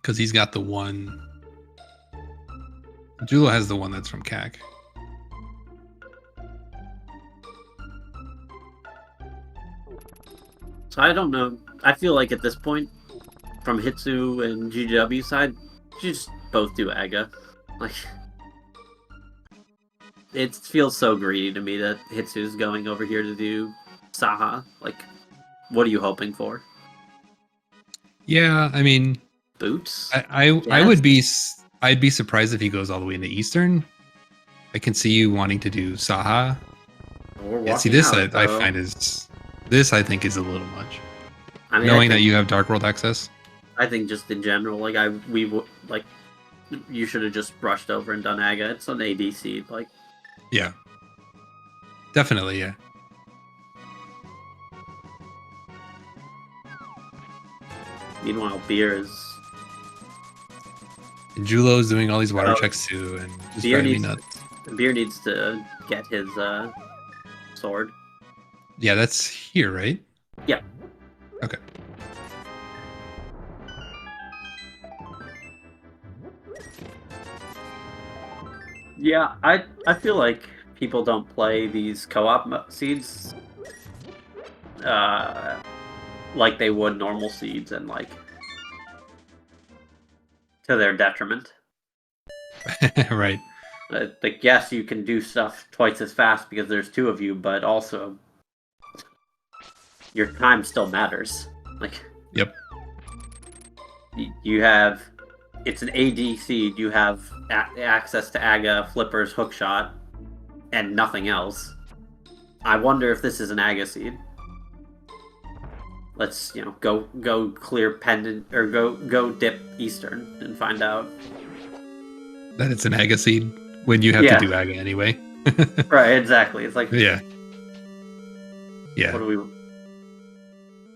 Because he's got the one. Julo has the one that's from CAC. So I don't know. I feel like at this point, from Hitsu and GW side, you just both do Aga. Like, it feels so greedy to me that Hitsu's going over here to do Saha. Like, what are you hoping for? Yeah, I mean, Boots? I would be. I'd be surprised if he goes all the way into Eastern. I can see you wanting to do Saha. Yeah, see, this I find is this I think is a little much. I mean, knowing that you have Dark World access. I think just in general, like you should have just brushed over and done Aga. It's an ADC, like. Yeah. Definitely, yeah. Meanwhile, Beer is. And Julo's doing all these water checks too, and just driving me nuts. Beer needs to get his sword. Yeah, that's here, right? Yeah. Okay. Yeah, I feel like people don't play these co-op seeds like they would normal seeds, and like to their detriment. Right. Like, yes, you can do stuff twice as fast because there's two of you, but also your time still matters. Like, yep. You have, it's an AD seed. You have access to Aga, flippers, hookshot, and nothing else. I wonder if this is an Aga seed. Let's go clear pendant or go dip Eastern and find out that it's an Aga seed when you have to do Aga anyway. Right, exactly. It's like yeah. What do we?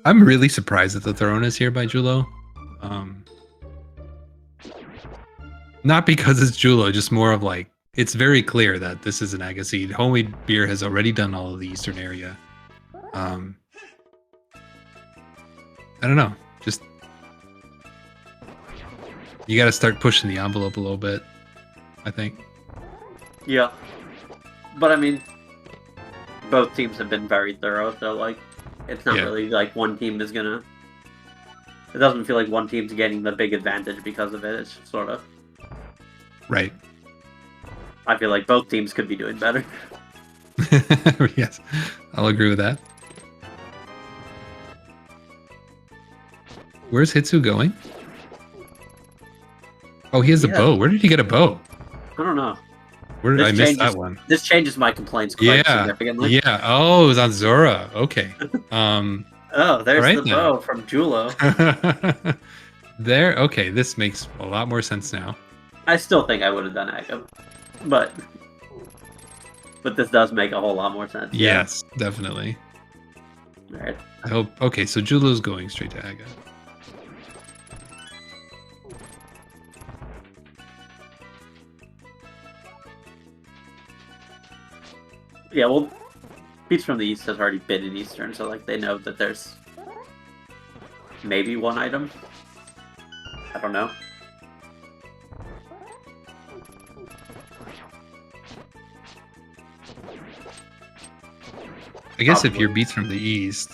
I'm really surprised that the throne is here by Julo. Not because it's Julo, just more of like it's very clear that this is an Aga seed. Homemade Beer has already done all of the Eastern area. I don't know. Just you got to start pushing the envelope a little bit, I think. Yeah, but I mean, both teams have been very thorough, so like, it's not really like one team is gonna. It doesn't feel like one team's getting the big advantage because of it. It's just sort of. Right. I feel like both teams could be doing better. Yes, I'll agree with that. Where's Hitsu going? Oh, he has a bow. Where did he get a bow? I don't know. Where did I miss that one? This changes my complaints quite significantly. Yeah. Oh, it was on Zora. Okay. Oh, there's the bow from Julo. There. Okay, this makes a lot more sense now. I still think I would have done Aga, but this does make a whole lot more sense. Yes, definitely. All right. I hope. Okay, so Julo's going straight to Aga. Yeah, well, Beats from the East has already been in Eastern, so like they know that there's maybe one item. I don't know. I guess if you're Beats from the East,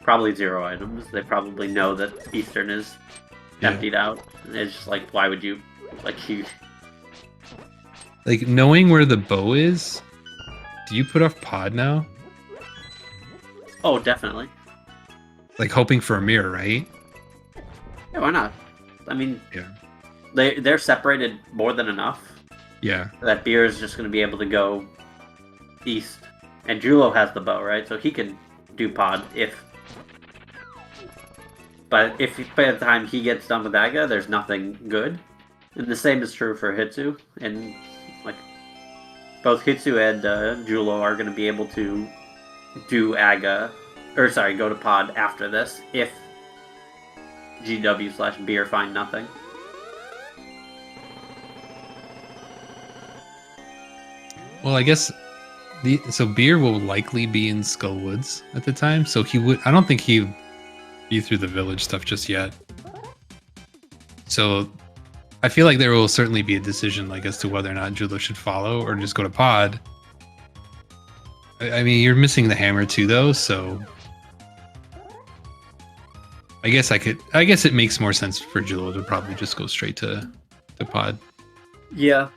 probably 0 items. They probably know that Eastern is emptied out. And it's just like, why would you like knowing where the bow is? Do you put off pod now? Oh, definitely. Like hoping for a mirror, right? Yeah, why not? I mean, they're separated more than enough. Yeah. That Beer is just going to be able to go east, and Julo has the bow, right? So he can do pod if. But if by the time he gets done with Aga, there's nothing good. And the same is true for Hitsu, and like. Both Hitsu and Julo are going to be able to do Aga, or sorry, go to pod after this if GW/Beer find nothing. Well, I guess so Beer will likely be in Skullwoods at the time, so he would. I don't think he'd be through the village stuff just yet. So I feel like there will certainly be a decision like as to whether or not Julo should follow or just go to pod. I mean, you're missing the hammer too, though, so I guess it makes more sense for Julo to probably just go straight to pod. Yeah.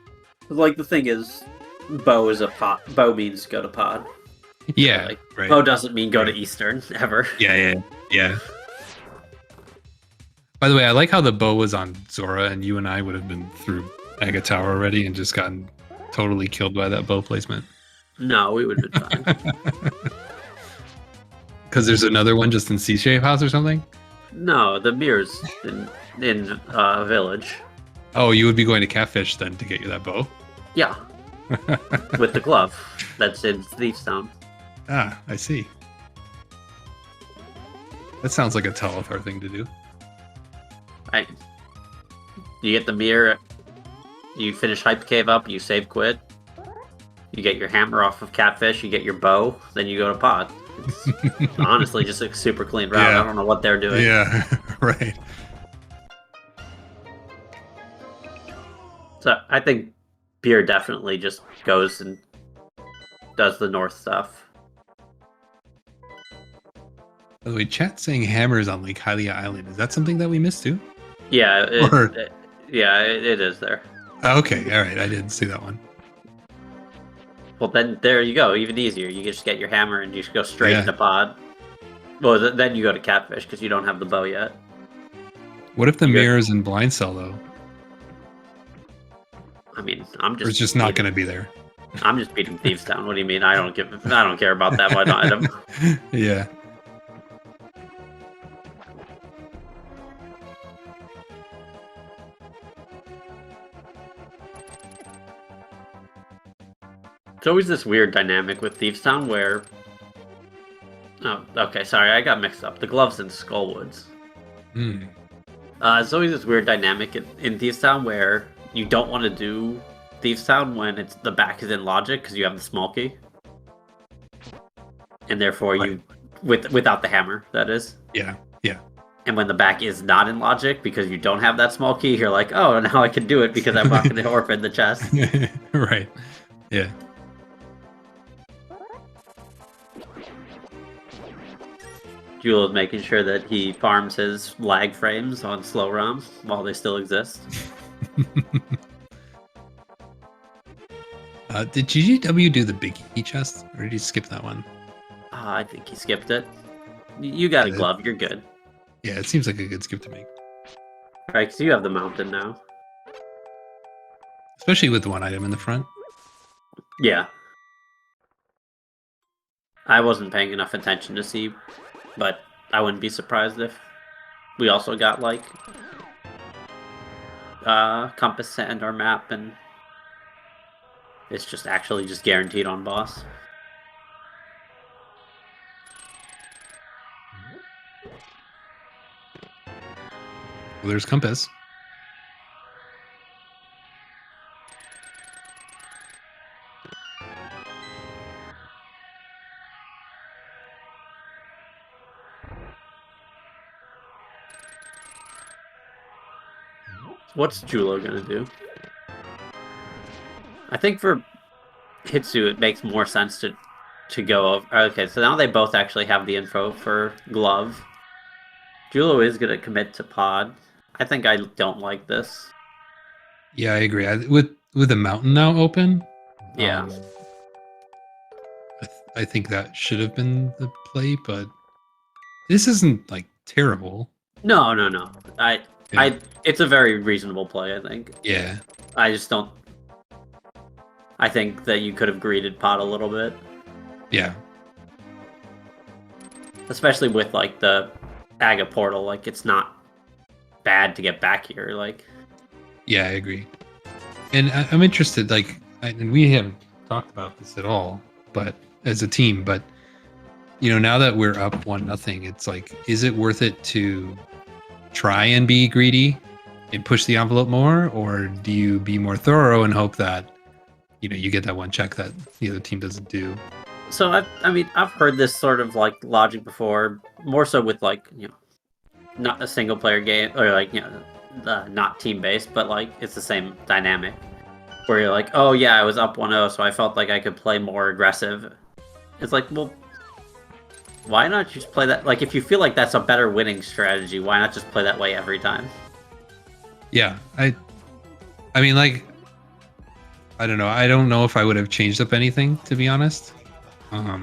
Like, the thing is, Bo is a pod. Bo means go to pod. Yeah, like, right. Bo doesn't mean go to Eastern, ever. Yeah. By the way, I like how the bow was on Zora, and you and I would have been through Aga Tower already and just gotten totally killed by that bow placement. No, we would have been fine. Because there's another one just in C-Shape House or something? No, the mirror's in Village. Oh, you would be going to Catfish then to get you that bow? Yeah. With the glove. That's in Thief's Town. Ah, I see. That sounds like a Telethar thing to do. You get the mirror, you finish Hype Cave up, you save quit, you get your hammer off of Catfish, you get your bow, then you go to pod. It's honestly just a super clean route. Yeah. I don't know what they're doing. Yeah, right. So I think Beer definitely just goes and does the north stuff. By the way, chat saying hammers on Lake Hylia Island. Is that something that we missed too? Yeah, it is there. Okay, all right. I didn't see that one. Well, then there you go. Even easier. You just get your hammer and you just go straight into pod. Well, then you go to Catfish because you don't have the bow yet. What if the mirror's in Blind Cell though? I mean, I'm just. Or it's just not going to be there. I'm just beating Thieves Town. What do you mean? I don't care about that one item. Yeah. It's always this weird dynamic with Thieves Town where... Oh, okay, sorry, I got mixed up. The glove's in Skullwoods. It's always this weird dynamic in Thieves Town where you don't want to do Thieves Town when the back is in Logic because you have the small key. And therefore you... Without the hammer, that is. Yeah. And when the back is not in Logic because you don't have that small key, you're like, oh, now I can do it because I'm rocking the Orp in the chest. Right. Yeah. Jewel is making sure that he farms his lag frames on slow ROM while they still exist. Did GGW do the big key chest, or did he skip that one? I think he skipped it. You got a glove, you're good. Yeah, it seems like a good skip to make. Right, because you have the mountain now. Especially with the one item in the front. Yeah. I wasn't paying enough attention to see, but I wouldn't be surprised if we also got, like, compass to end our map, and it's just actually just guaranteed on boss. Well, there's compass. What's Julo gonna do? I think for Hitsu it makes more sense to go over. Okay, so now they both actually have the info for glove. Julo is gonna commit to pod. I think I don't like this. Yeah, I agree. With the mountain now open, yeah, I think that should have been the play, but this isn't like terrible. No. It's a very reasonable play, I think. Yeah. I just don't. I think that you could have greeted pot a little bit. Yeah. Especially with like the Aga portal, like it's not bad to get back here, like. Yeah, I agree. And I'm interested, like, and we haven't talked about this at all, but as a team, but you know, now that we're up 1-0, it's like, is it worth it to try and be greedy and push the envelope more, or do you be more thorough and hope that, you know, you get that one check that the other team doesn't do? So I've heard this sort of like logic before, more so with like, you know, not a single player game, or like, you know, not team-based, but like it's the same dynamic. Where you're like, oh yeah, I was up 1-0, so I felt like I could play more aggressive. It's like, well, why not just play that? Like, if you feel like that's a better winning strategy, why not just play that way every time? Yeah, I mean, like, I don't know. I don't know if I would have changed up anything, to be honest. I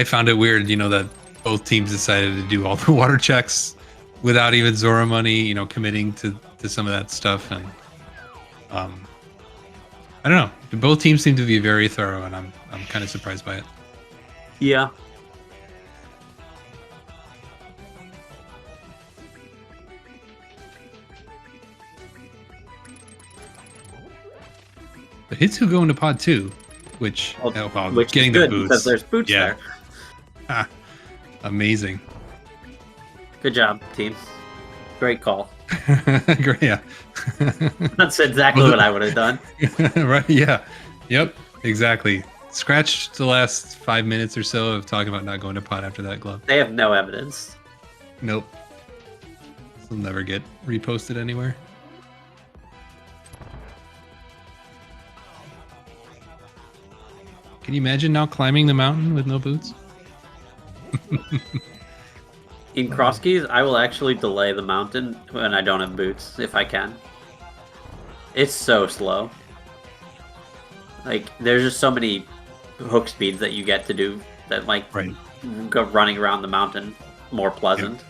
found it weird, that both teams decided to do all the water checks without even Zora money, committing to some of that stuff. And I don't know. Both teams seem to be very thorough, and I'm kind of surprised by it. Yeah. But Hitsu go into pod 2, which Which getting is good the boots because there's boots there. Ah, amazing. Good job, team. Great call. Great, yeah. That's exactly what I would have done. Right? Yeah. Yep. Exactly. Scratch the last 5 minutes or so of talking about not going to pod after that glove. They have no evidence. Nope. This will never get reposted anywhere. Can you imagine now climbing the mountain with no boots? In cross keys, I will actually delay the mountain when I don't have boots, if I can. It's so slow. Like, there's just so many hook speeds that you get to do that, like, go running around the mountain more pleasant. Yeah.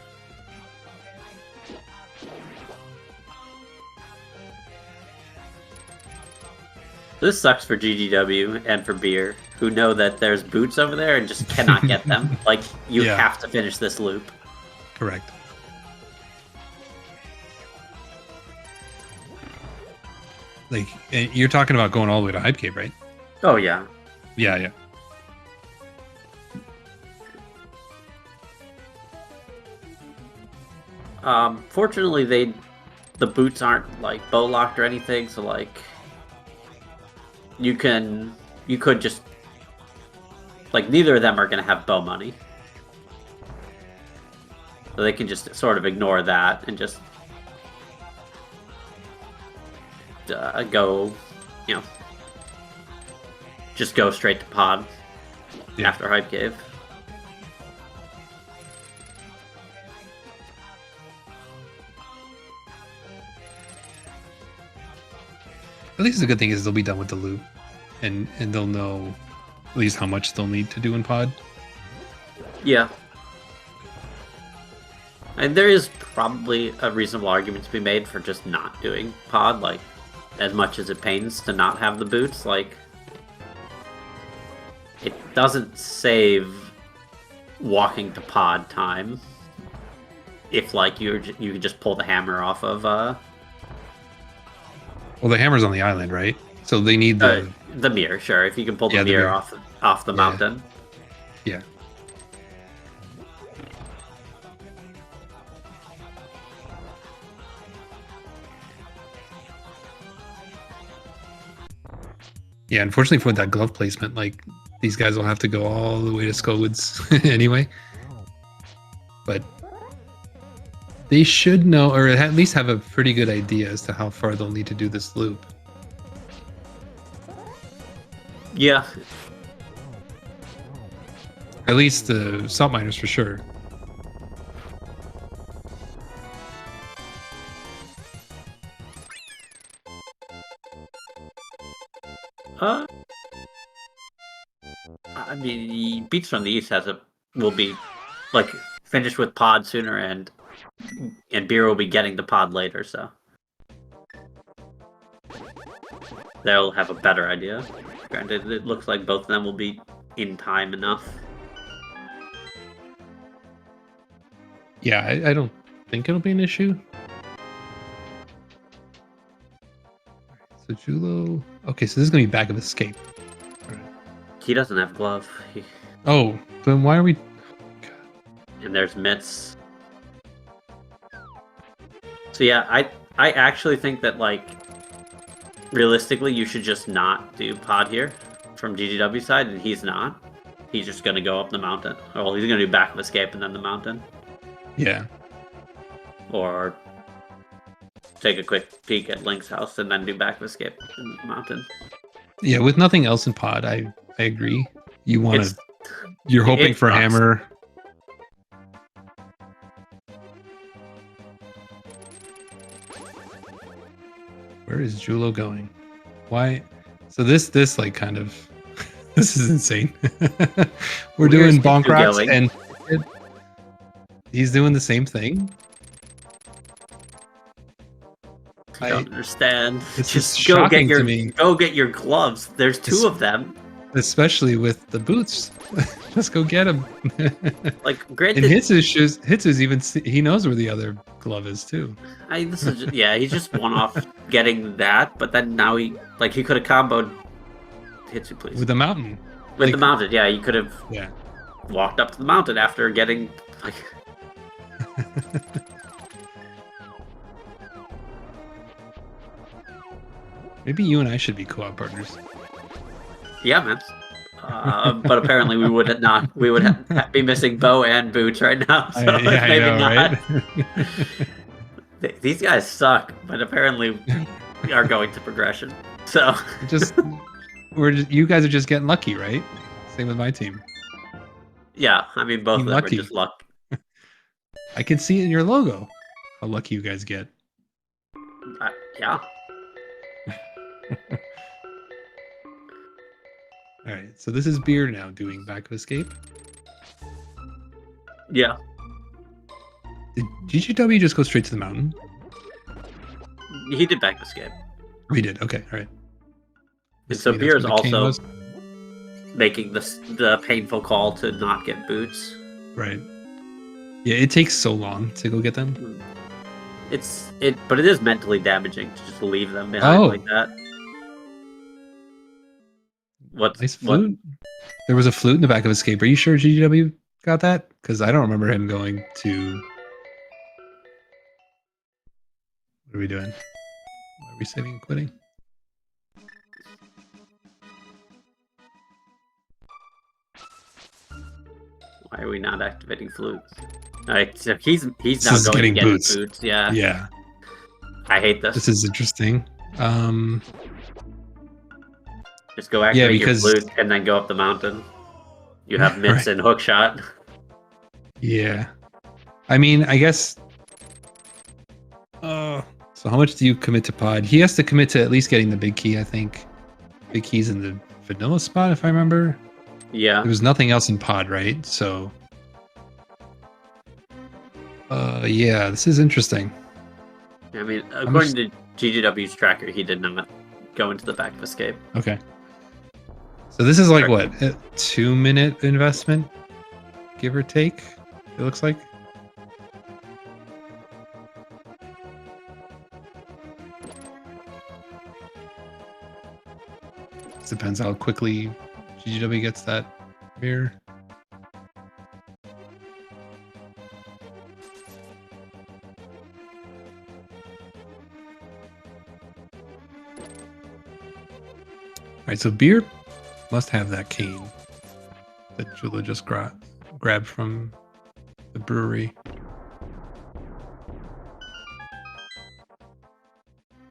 This sucks for GGW and for Beer, who know that there's boots over there and just cannot get them. Like, you have to finish this loop. Correct. Like, you're talking about going all the way to Hype Cave, right? Oh, yeah. Yeah. Fortunately, the boots aren't, like, bow locked or anything, so, like, you could just, like, neither of them are going to have bow money. So they can just sort of ignore that and just go, just go straight to pod after Hype Cave. At least the good thing is they'll be done with the loop, and they'll know at least how much they'll need to do in pod. Yeah. And there is probably a reasonable argument to be made for just not doing pod, like, as much as it pains to not have the boots, like, it doesn't save walking to pod time if, like, you can just pull the hammer off of, Well, the hammer's on the island, right? So they need the mirror, sure, if you can pull the mirror off the mountain. Yeah. Yeah, unfortunately for that glove placement, like, these guys will have to go all the way to Skullwoods anyway. But they should know, or at least have a pretty good idea as to how far they'll need to do this loop. Yeah. At least the salt miners for sure. I mean, Beats from the East will be, like, finished with pod sooner, and Beer will be getting the pod later, so they'll have a better idea. Granted, it looks like both of them will be in time enough. Yeah, I don't think it'll be an issue. So Julo... Okay, so this is going to be back of escape. He doesn't have glove. Oh, then why are we... And there's mitts. So yeah, I actually think that, like, realistically, you should just not do pod here from GGW side, and he's not. He's just going to go up the mountain. Well, he's going to do back of escape and then the mountain. Yeah. Or take a quick peek at Link's house and then do back of escape in the mountain. Yeah, with nothing else in pod, I agree. You want to. You're hoping for sucks. hammer. Where is Julo going? Why? So this like kind of this is insane. We're doing bonk rocks and he's doing the same thing. I don't understand. Just go get your gloves. There's two of them. Especially with the boots. Just go get them. Like granted, and Hitsu's even he knows where the other glove is too. He's just one off getting that, but then now he could have comboed Hitsu, please. With the mountain. With the mountain, yeah, he could have Yeah. walked up to the mountain after getting like Maybe you and I should be co-op partners. Yeah, man. But apparently we would not. We would be missing Bo and Boots right now. So maybe not. Right? These guys suck, but apparently we are going to progression. So you guys are just getting lucky, right? Same with my team. Yeah, I mean both of them are just luck. I can see it in your logo how lucky you guys get. Yeah. All right, so this is Beer now doing back of escape. Yeah. Did GGW just go straight to the mountain? He did back of escape. We did. Okay, all right. And so Beer is also making the painful call to not get boots. Right. Yeah, it takes so long to go get them. But it is mentally damaging to just leave them behind like that. Nice flute. There was a flute in the back of escape. Are you sure GGW got that? Because I don't remember him going to. What are we doing? Are we saving and quitting? Why are we not activating flutes? All right, so he's now going to get boots. Yeah. Yeah. I hate this. This is interesting. Just go activate your flute and then go up the mountain. You have mitts and hookshot. Yeah. I mean, I guess. So how much do you commit to pod? He has to commit to at least getting the big key, I think. Big key's in the vanilla spot, if I remember. Yeah. There was nothing else in pod, right? So. Yeah, this is interesting. I mean, according to GGW's tracker, he did not go into the back of escape. Okay. So this is like what, a 2-minute investment, give or take? It looks like. It depends how quickly GGW gets that mirror. All right, so Beer must have that cane that Jula just grabbed from the brewery.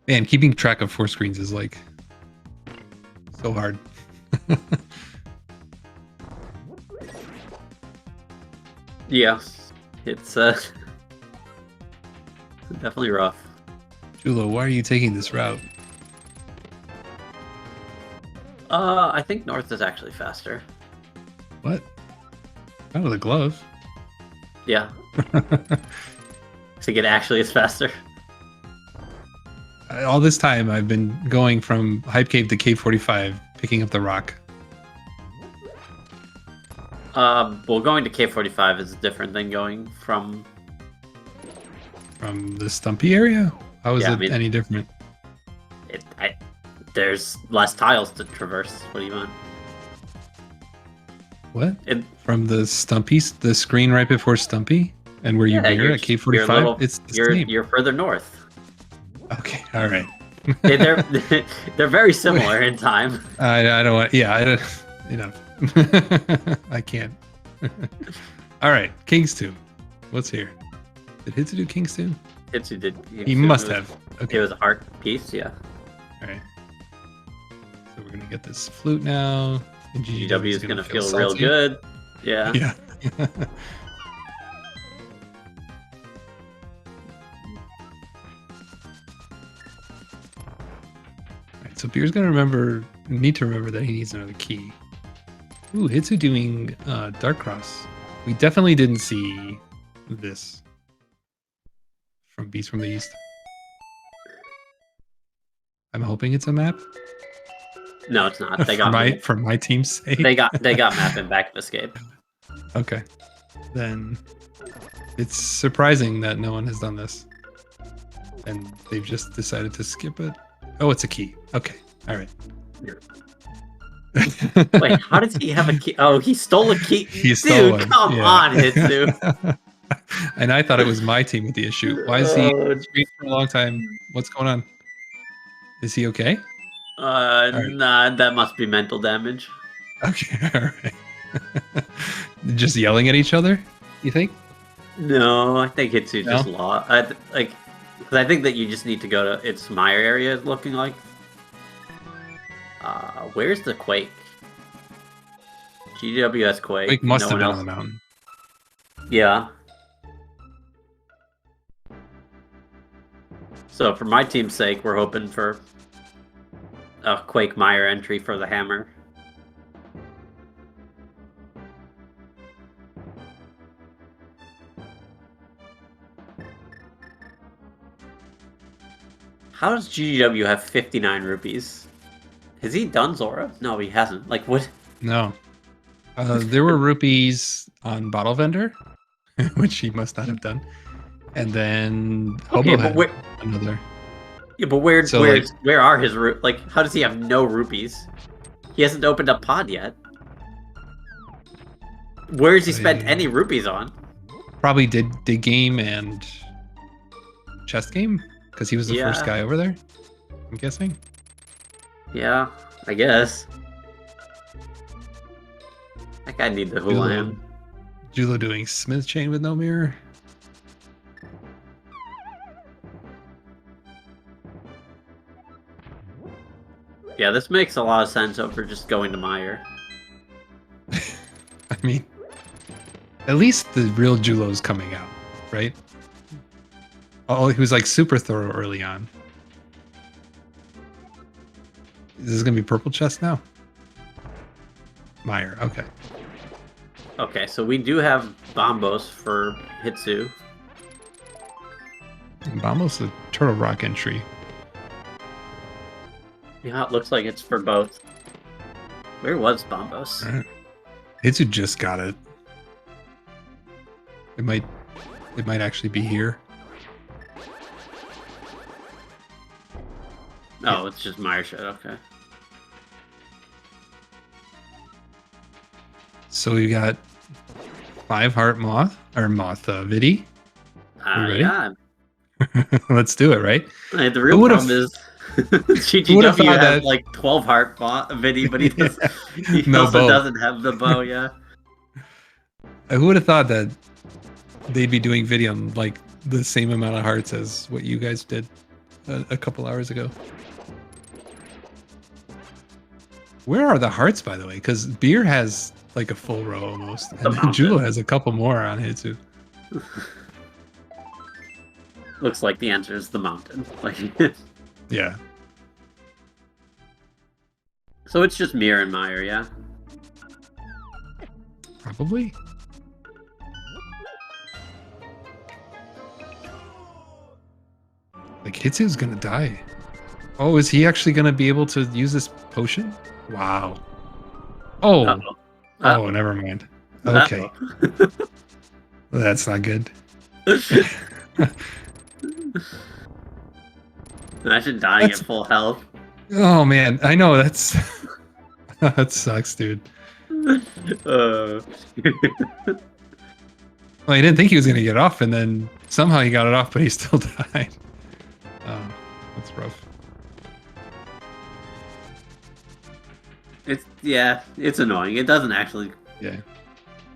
Man, keeping track of 4 screens is like so hard. Yeah, it's definitely rough. Jula, why are you taking this route? I think north is actually faster. What? Not with a glove. Yeah. I think it actually is faster. All this time I've been going from Hype Cave to Cave 45, picking up the rock. Well, going to Cave 45 is different than going from the Stumpy area? How is it any different? There's less tiles to traverse. What do you want? What? From the Stumpy, the screen right before Stumpy? And where you beer at Cave 45? It's the same. You're further north. Okay, all right. They're very similar in time. I don't want. Yeah, I don't. Enough. I can't. All right, King's Tomb. What's here? Did Hitsu do King's Tomb? Hitsu did. He must have. Okay. It was a heart piece, yeah. All right. So we're gonna get this flute now. And GW is gonna feel salty. real good. Yeah. Yeah. Alright, so Beer's gonna need to remember that he needs another key. Ooh, Hitsu doing Dark Cross. We definitely didn't see this from Beast from the East. I'm hoping it's a map. No, it's not. They got for my team's sake. They got map and back escape. Okay. Then it's surprising that no one has done this. And they've just decided to skip it. Oh, it's a key. Okay. All right. Wait, how does he have a key? Oh, he stole a key. He stole one. Come on, Hitsu. And I thought it was my team with the issue. Why is he for a long time? What's going on? Is he okay? Right. Nah, that must be mental damage. Okay, all right. Just yelling at each other, you think? No, I think Hitsu just lost. Because I think that you just need to go to its Mire area, it's looking like. Where's the Quake? GWS Quake. Quake must have been on the mountain. Yeah. So for my team's sake, we're hoping for a Quake Mire entry for the hammer. How does GGW have 59 rupees? Has he done Zora? No, he hasn't. Like, what? No. There were rupees on Bottle Vendor, which he must not have done. And then Hobo had another. Yeah, but where are his rupees? Like, how does he have no rupees? He hasn't opened up Pod yet. Where has he spent any rupees on? Probably did game and chest game, because he was the first guy over there, I'm guessing. Yeah, I guess. That guy needs the who I am. Julo doing Smith chain with no mirror. Yeah, this makes a lot of sense over just going to Mire. I mean, at least the real Julo's coming out, right? Oh, he was like super thorough early on. Is this gonna be purple chest now? Mire, okay. Okay, so we do have Bombos for Hitsu. Bombos a Turtle Rock entry. Yeah, it looks like it's for both. Where was Bombos? Right. Hitsu just got it. It might actually be here. Oh, it's just Mire shit, okay. So we got 5 heart moth Vidi. Ready? Yeah. Let's do it, right? The real problem is GGW has like 12 heart Vidi, but he also doesn't have the bow, yeah. Who would have thought that they'd be doing video on like the same amount of hearts as what you guys did a couple hours ago? Where are the hearts, by the way? Because Beer has like a full row almost, and Julo has a couple more on Hitsu. Looks like the answer is the mountain. Like, yeah. So it's just Mir and Mire, yeah? Probably. Like, Hitsu's gonna die. Oh, is he actually gonna be able to use this potion? Wow. Oh. Uh-oh. Oh, never mind. Okay. That's not good. Imagine dying at full health. Oh man, I know that's that sucks, dude. Well, he didn't think he was gonna get off, and then somehow he got it off, but he still died. Oh, that's rough. It's annoying. It doesn't actually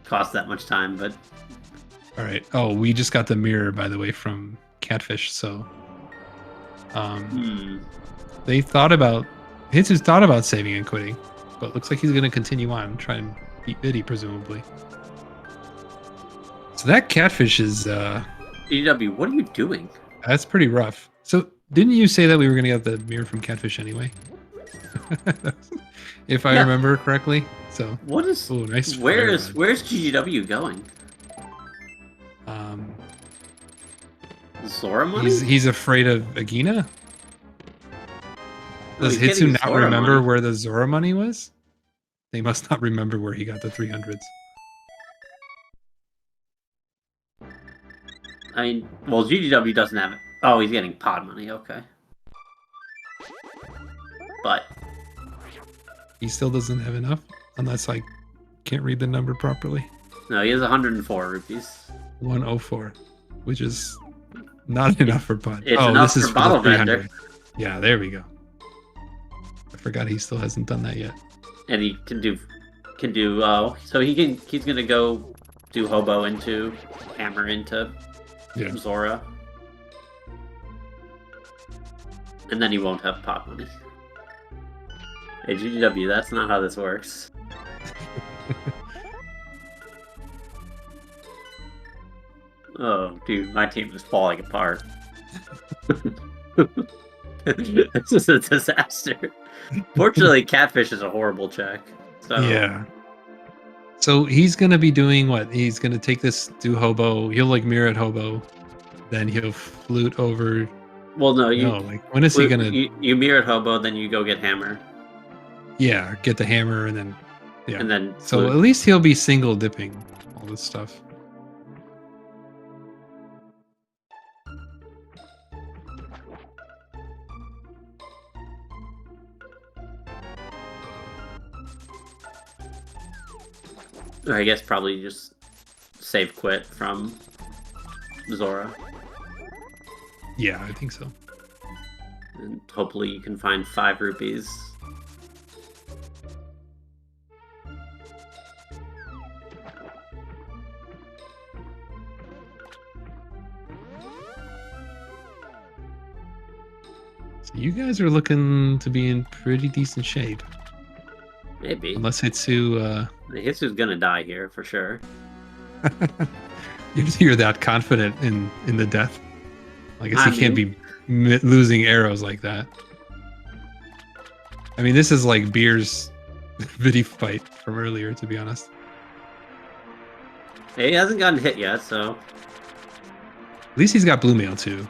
cost that much time, but all right. Oh, we just got the mirror, by the way, from catfish, so they thought about Hitsu's thought about saving and quitting, but looks like he's going to continue on, try and beat Biddy presumably. So that catfish is GW, what are you doing? That's pretty rough. So didn't you say that we were going to get the mirror from catfish anyway? If I remember correctly. So what is nice. Where's GGW going? Zora money? He's afraid of Agina? Does Hitsu not remember where the Zora money was? They must not remember where he got the 300s. I mean, well, GGW doesn't have it. Oh, he's getting pod money, okay. But he still doesn't have enough, unless I can't read the number properly. No, he has 104 rupees. 104, which is not enough for pod. It's enough for bottle vendor. Yeah, there we go. I forgot he still hasn't done that yet. And he can do so he's gonna go do hobo into hammer into Zora. And then he won't have pot money. Hey GGW, that's not how this works. Oh, dude, my team is falling apart. This is a disaster. Fortunately, catfish is a horrible check. So. Yeah. So he's gonna be doing what? He's gonna take this, do hobo. He'll like mirror at hobo, then he'll flute over. Well, no, when is he gonna? You mirror at hobo, then you go get hammer. Yeah, get the hammer, and then and then so flute. At least he'll be single dipping all this stuff. Or I guess probably just save quit from Zora. Yeah, I think so. And hopefully you can find 5 rupees. So you guys are looking to be in pretty decent shape. Maybe. Unless Hitsu... Hitsu's gonna die here, for sure. You're that confident in the death. I guess he can't be losing arrows like that. I mean, this is like Beer's Viddy fight from earlier, to be honest. He hasn't gotten hit yet, so... At least he's got blue mail, too.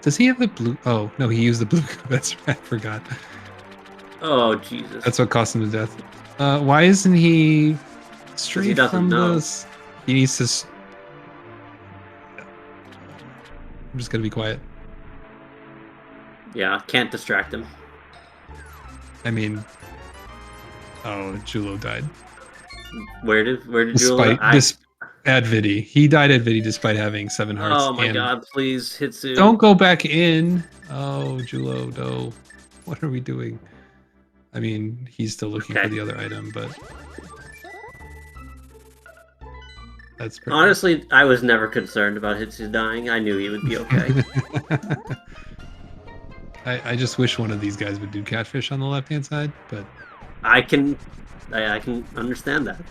Does he have the blue... Oh, no, he used the blue... That's right, I forgot. Oh, Jesus. That's what cost him his death. Why isn't he straight from this? He needs to... I'm just gonna be quiet. Yeah, can't distract him. I mean... Oh, Julo died. Where did Julo die? At Viddy. He died at Viddy despite having 7 hearts. Oh my god, please, Hitsu. Don't go back in! Oh, Julo, no. What are we doing? I mean, he's still looking for the other item, but... That's pretty honestly, I was never concerned about Hitsu dying. I knew he would be okay. I just wish one of these guys would do catfish on the left-hand side, but... I can understand that.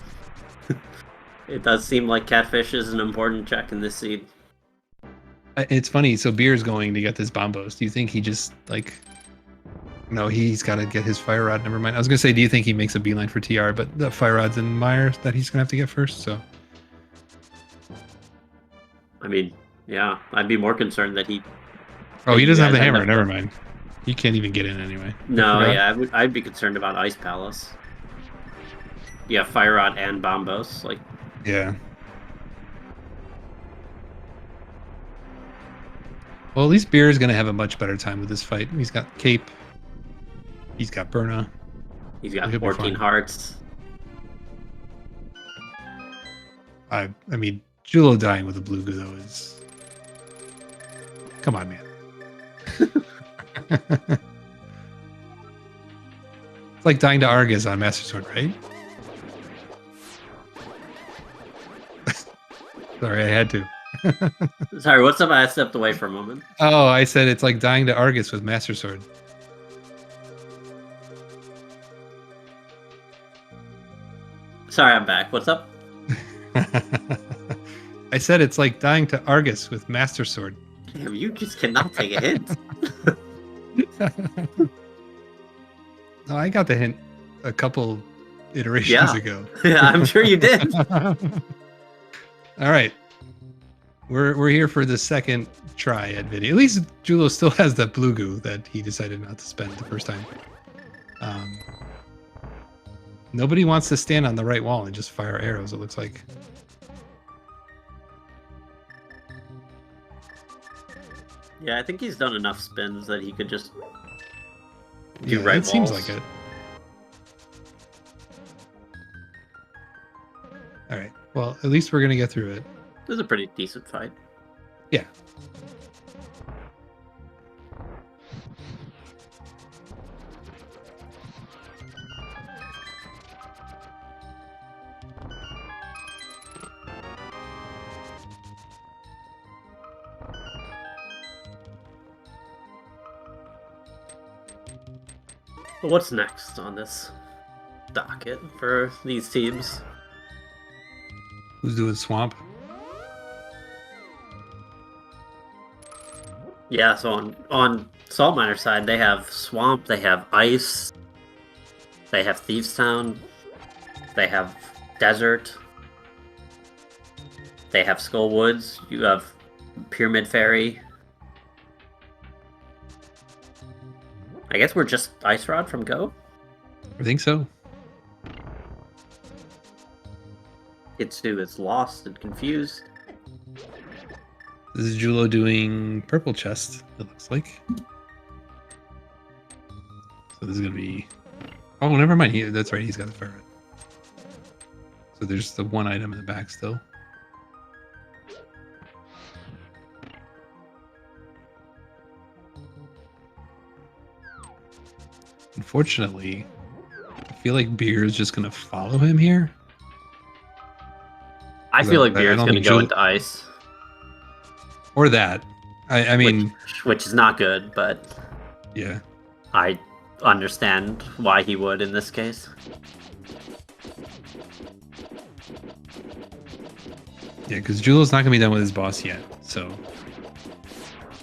It does seem like catfish is an important check in this seed. It's funny, so Beer's going to get this bombos. Do you think he just, like... No, he's got to get his fire rod. Never mind. I was going to say, do you think he makes a beeline for TR, but the fire rod's in Meyer that he's going to have to get first, so... I mean, yeah, I'd be more concerned that he... Oh, he doesn't have the hammer. Never mind. He can't even get in anyway. No, yeah, I'd be concerned about Ice Palace. Yeah, Fire Rod and Bombos, like... Yeah. Well, at least Beer is going to have a much better time with this fight. He's got Cape. He's got Burna. He's got 14 hearts. I mean, Julo dying with a blue though is... Come on, man. It's like dying to Argus on Master Sword, right? Sorry, I had to. Sorry, what's up? I stepped away for a moment. Oh, I said it's like dying to Argus with Master Sword. Sorry, I'm back. What's up? I said it's like dying to Argus with Master Sword. Damn, you just cannot take a hint. No, I got the hint a couple iterations ago. Yeah, I'm sure you did. All right. We're here for the second try at video. At least Julo still has that blue goo that he decided not to spend the first time. Nobody wants to stand on the right wall and just fire arrows, it looks like. Yeah, I think he's done enough spins that he could just do right walls. It seems like it. All right. Well, at least we're going to get through it. This is a pretty decent fight. Yeah. But what's next on this docket for these teams? Who's doing Swamp? Yeah, so on Salt Miner side, they have Swamp, they have Ice, they have Thieves Town, they have Desert, they have Skull Woods, you have Pyramid Fairy. I guess we're just Ice Rod from Go? I think so. Hitsu is lost and confused. This is Julo doing Purple Chest, it looks like. So this is going to be... Oh, never mind. That's right. He's got the fire red. So there's the one item in the back still. Unfortunately, I feel like Beer is just going to follow him here. I feel like Beer is going to go into Ice. Or that. I mean... Which is not good, but... Yeah. I understand why he would in this case. Yeah, because Julo's not going to be done with his boss yet, so...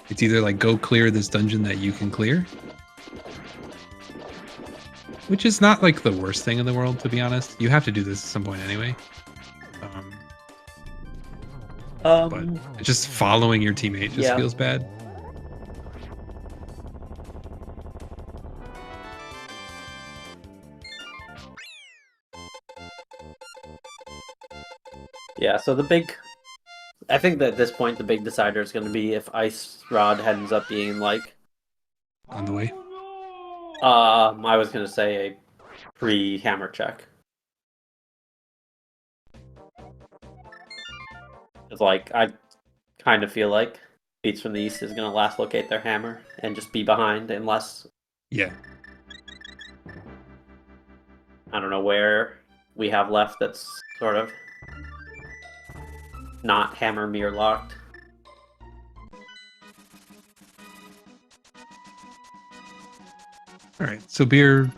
It's either like, go clear this dungeon that you can clear. Which is not like the worst thing in the world, to be honest. You have to do this at some point anyway. But just following your teammate just feels bad. Yeah, so I think that at this point the big decider is going to be if Ice Rod ends up being like... On the way? I was going to say a pre-hammer check. It's like, I kind of feel like Beats from the East is going to last locate their hammer and just be behind unless... Yeah. I don't know where we have left that's sort of not hammer mirror locked. Alright, so Beer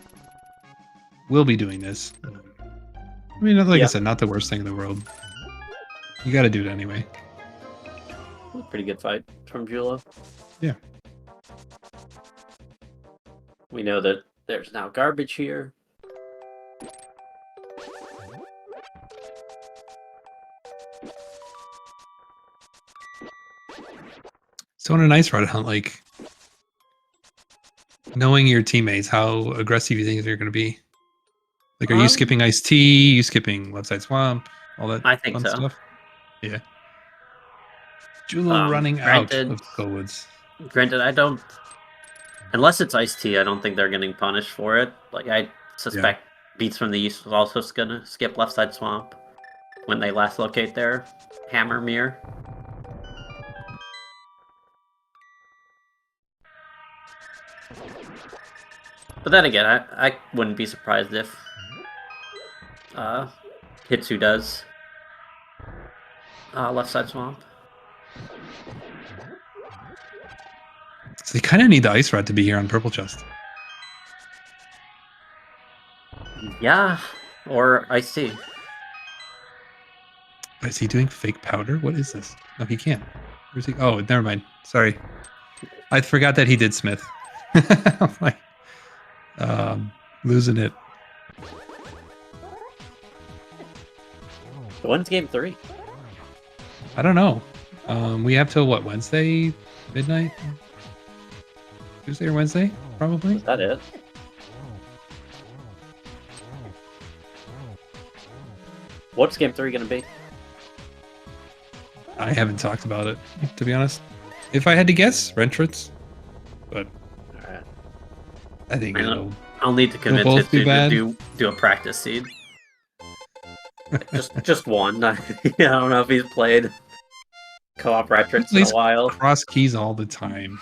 will be doing this. I mean, like I said, not the worst thing in the world. You gotta do it anyway. Pretty good fight from Julo. Yeah. We know that there's now garbage here. So on an Ice Rod hunt, like, knowing your teammates, how aggressive you think they're going to be? Like, are you skipping Ice Tea? You skipping Left Side Swamp? All that I think fun so. stuff? Yeah. Julo running out of Skullwoods. Granted, I don't... Unless it's Ice Tea, I don't think they're getting punished for it. Like, I suspect Beats from the East was also going to skip Left Side Swamp when they last locate their hammer mirror. But then again, I wouldn't be surprised if Hitsu does Left Side Swamp. So they kind of need the ice rod to be here on purple chest. Yeah, or iced tea. Is he doing fake powder? What is this? No, he can't. Where's he? Oh, never mind. Sorry. I forgot that he did Smith. I'm like, losing it. When's game 3? I don't know. We have till what, Wednesday midnight? Tuesday or Wednesday, probably. Is that it? What's game 3 gonna be? I haven't talked about it, to be honest. If I had to guess, Rentrance. But Alright. I think I'll need to convince both it be bad. to do a practice seed. just one. I don't know if he's played co-op Rentrance in a while. Cross keys all the time.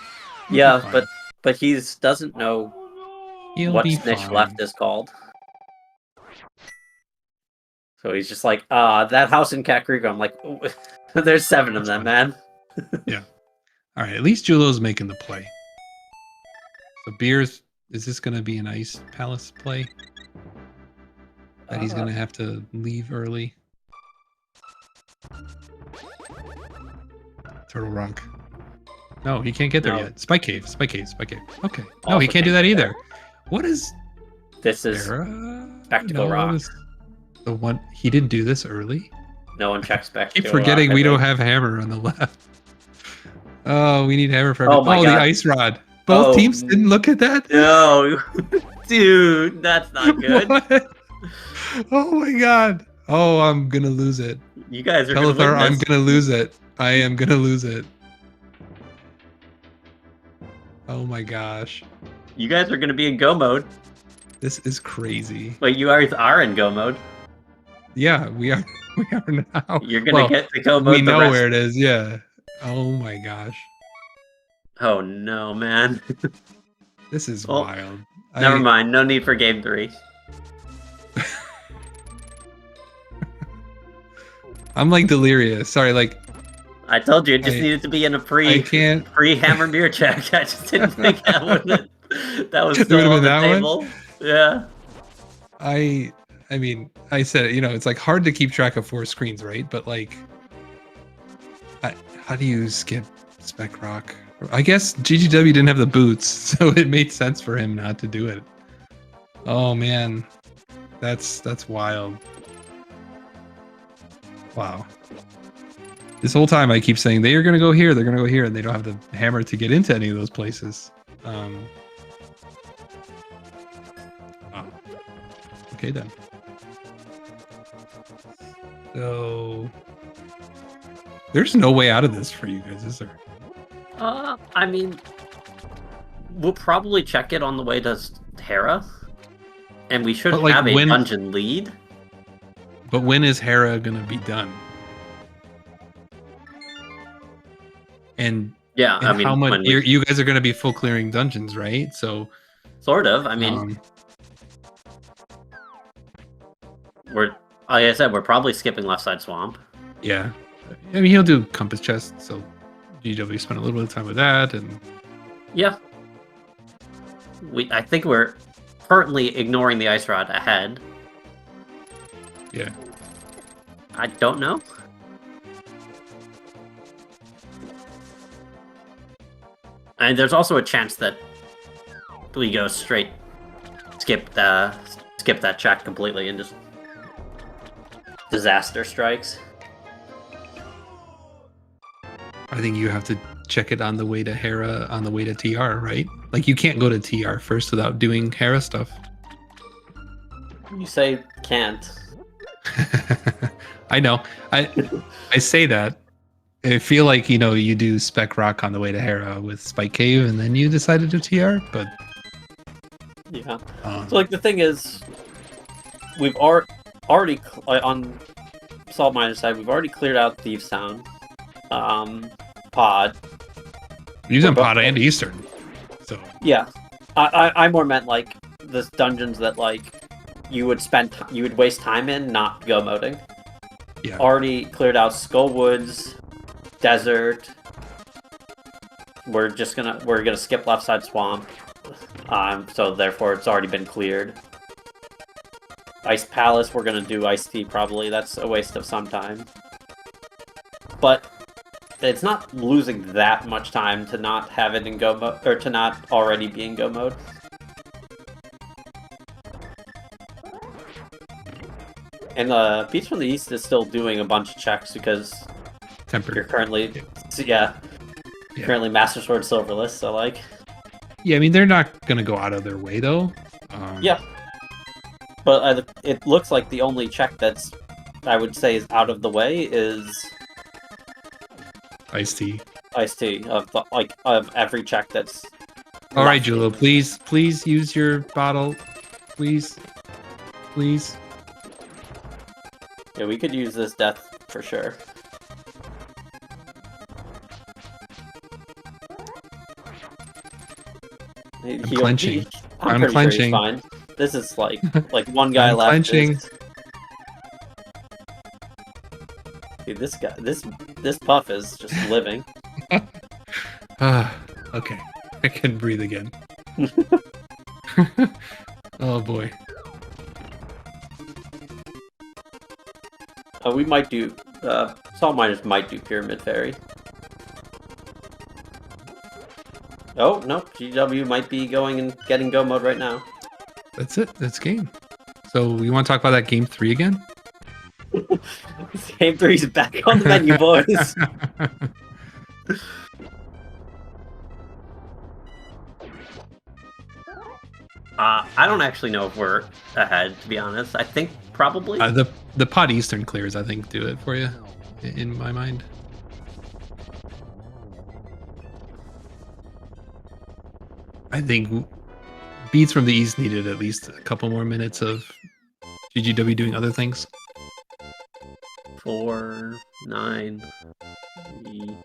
Yeah, but he doesn't know what Snitch fine. Left is called. So he's just like, that house in Cat Creek. I'm like, there's 7 of them, man. Yeah. All right, at least Julo's making the play. So Beers, is this going to be an Ice Palace play? That he's going to have to leave early? Turtle Rock. No, he can't get there yet. Spike Cave. Okay. No, he can't do that either. What is... This is Spectacle Rock. The one... He didn't do this early? No one checks Spectacle Keep forgetting Rock, we don't have Hammer on the left. Oh, we need Hammer for everything. The Ice Rod. Both teams didn't look at that? No. Dude, that's not good. What? Oh my god. Oh, I'm gonna lose it. You guys are Telethar, gonna win I'm gonna lose it. I am gonna lose it. Oh my gosh. You guys are gonna be in go mode. This is crazy. Wait, you guys are in go mode? Yeah, we are. We are now. You're gonna get to go mode. We know where it is. Yeah. Oh my gosh. Oh no, man. This is wild. Never mind. No need for game 3. I'm like delirious. Sorry, like. I told you it just needed to be in a pre-hammer beer check. I just didn't think that was still on the table. Yeah. I mean, I said it, it's like hard to keep track of 4 screens, right? But like, how do you skip Spec Rock? I guess GGW didn't have the boots, so it made sense for him not to do it. Oh man, that's wild. Wow. This whole time I keep saying they are going to go here, they're going to go here, and they don't have the hammer to get into any of those places. Okay then. So there's no way out of this for you guys, is there? I mean, we'll probably check it on the way to Hera, and we should have a dungeon lead. But when is Hera gonna be done? And yeah, I mean, how much you guys are gonna be full clearing dungeons, right? So sort of. I mean, like I said, we're probably skipping Left Side Swamp. Yeah, I mean he'll do Compass Chest, so GW spent a little bit of time with that, and yeah, I think we're currently ignoring the Ice Rod ahead. Yeah, I don't know. And there's also a chance that we go straight, skip that check completely, and just disaster strikes. I think you have to check it on the way to Hera, on the way to TR, right? Like you can't go to TR first without doing Hera stuff. You say can't. I know. I say that. I feel like, you do Spec Rock on the way to Hera with Spike Cave, and then you decided to TR, but... Yeah. So, like, the thing is, we've already, on Salt Miner's side, we've already cleared out Thieves Town. Pod. Using Pod and Eastern. So. Yeah. I more meant, like, the dungeons that, like, you would waste time in, not go moding. Yeah. Already cleared out Skull Woods, Desert, we're gonna skip left side swamp. So therefore it's already been cleared. Ice Palace, we're gonna do Ice Tea probably. That's a waste of some time. But it's not losing that much time to not have it in go mode, or to not already be in go mode. And Beats from the East is still doing a bunch of checks because you're currently, currently Master Sword Silverless, so like... Yeah, I mean, they're not gonna go out of their way, though. Yeah. But it looks like the only check that's, I would say, is out of the way is... Iced tea. Iced tea, of every check that's... Alright, Julo, please use your bottle. Please. Please. Yeah, we could use this death for sure. I'm clenching. I'm clenching. Sure he's fine. This is like one guy left. Clenching. Dude, this puff is just living. Okay, I can breathe again. Oh boy. We might do. Salt Miners might do Pyramid Fairy. Oh no, GW might be going and getting go mode right now. That's it. That's game. So you want to talk about that game 3 again? Game 3 is back on the menu, boys. I don't actually know if we're ahead, to be honest. I think probably. The Pod Eastern clears, I think, do it for you, in my mind. I think Beats from the East needed at least a couple more minutes of GGW doing other things. 4, 9, 3.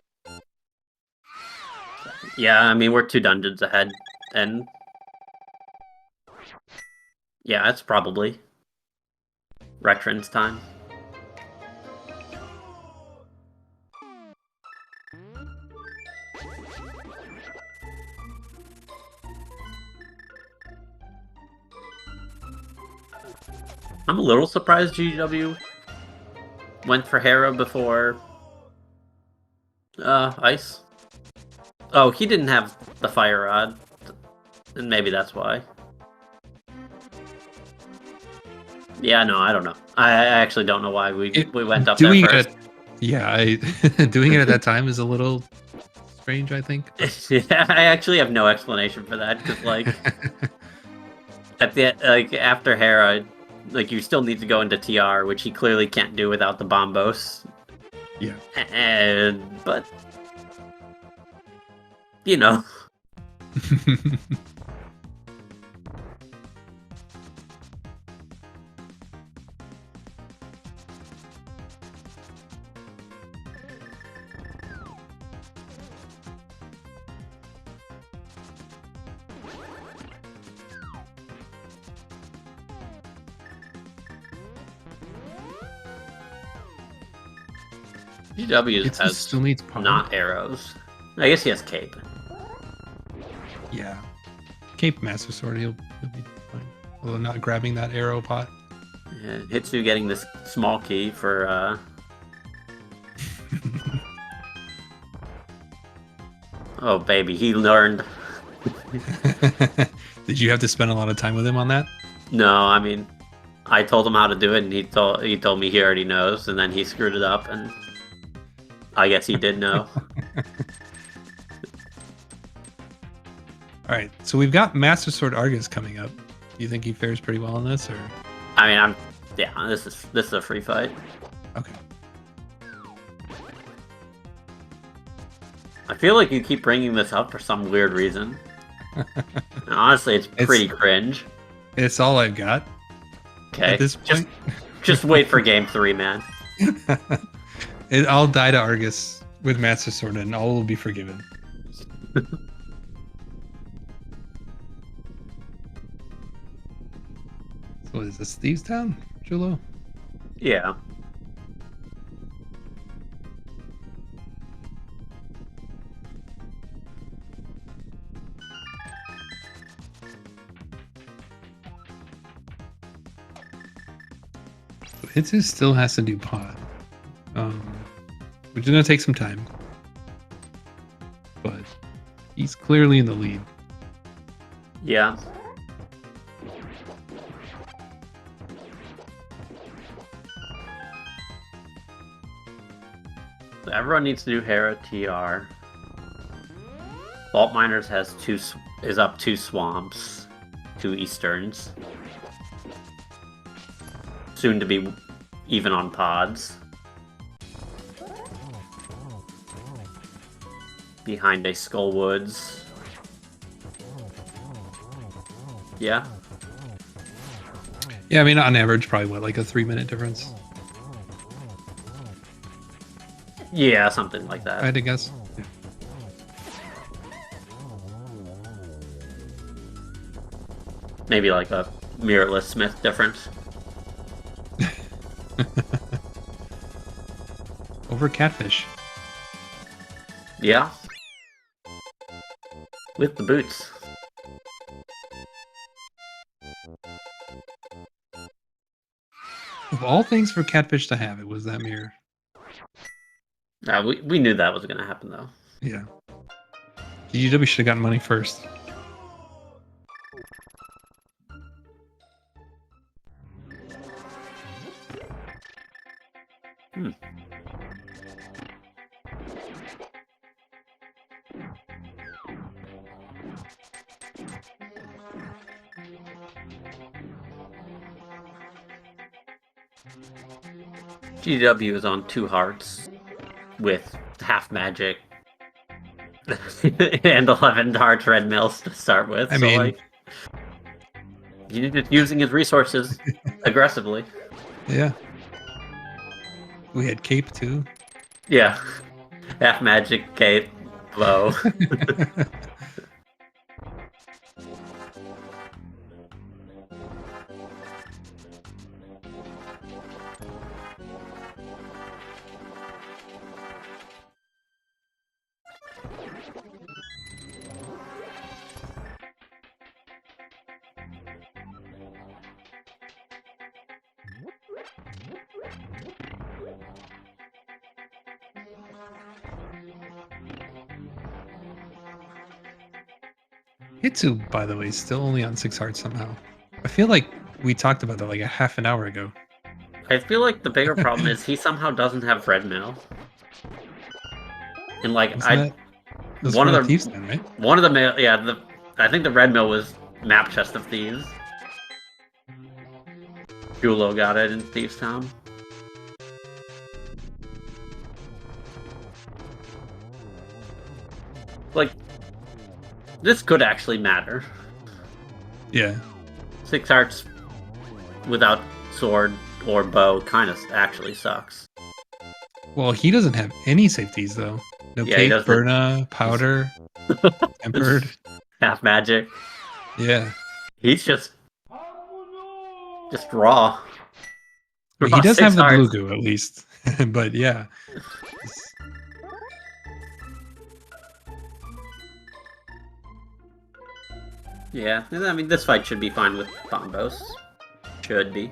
Yeah, I mean, we're 2 dungeons ahead, and yeah, it's probably Retron's time. I'm a little surprised GW went for Hera before Ice. Oh, he didn't have the Fire Rod, and maybe that's why. Yeah, no, I don't know. I actually don't know why we went up there first. Doing it at that time is a little strange, I think. Yeah, I actually have no explanation for that, because like after Hera, like you still need to go into TR, which he clearly can't do without the Bombos. Yeah. But you know. GW has still needs not arrows. I guess he has cape. Yeah. Cape Master Sword, he'll be fine. Although not grabbing that arrow pot. Yeah, Hitsu getting this small key for Oh baby, he learned. Did you have to spend a lot of time with him on that? No, I mean I told him how to do it and he told me he already knows, and then he screwed it up, and I guess he did know. Alright, so we've got Master Sword Argus coming up. Do you think he fares pretty well in this, or? I mean, this is a free fight. Okay. I feel like you keep bringing this up for some weird reason. And honestly, it's pretty cringe. It's all I've got. Okay. At this point. Just wait for game 3, man. I'll die to Argus with Master Sword, and all will be forgiven. So is this Thieves Town, Julo? Yeah. But Hitsu still has to do pod. Which is going to take some time. But he's clearly in the lead. Yeah. So everyone needs to do Hera TR. Vault Miners is up 2 swamps, 2 easterns. Soon to be even on pods. Behind a Skullwoods. Yeah. Yeah, I mean, on average, probably what, like a 3-minute difference? Yeah, something like that. I had to guess. Yeah. Maybe like a mirrorless Smith difference. Over Catfish. Yeah. With the boots. Of all things for Catfish to have, it was that mirror. We knew that was going to happen, though. Yeah. GGW should have gotten money first. GW is on 2 hearts with half magic and 11 hearts red mills to start with. I mean, like, he's just using his resources aggressively. Yeah. We had Cape too. Yeah. Half magic, cape, bow. Hitsu, by the way, is still only on 6 hearts somehow. I feel like we talked about that like a half an hour ago. I feel like the bigger problem is he somehow doesn't have red mail. And like one of the thieves then, right? One of the mail, yeah, I think the red mill was Map Chest of Thieves. Julo got it in Thieves Town. Like, this could actually matter. Yeah. 6 hearts without sword or bow kind of actually sucks. Well, he doesn't have any safeties though. No cape, Burna, powder, tempered. Half magic. Yeah. He's just raw. He does have the blue goo at least. But yeah. Yeah, I mean, this fight should be fine with combos. Should be.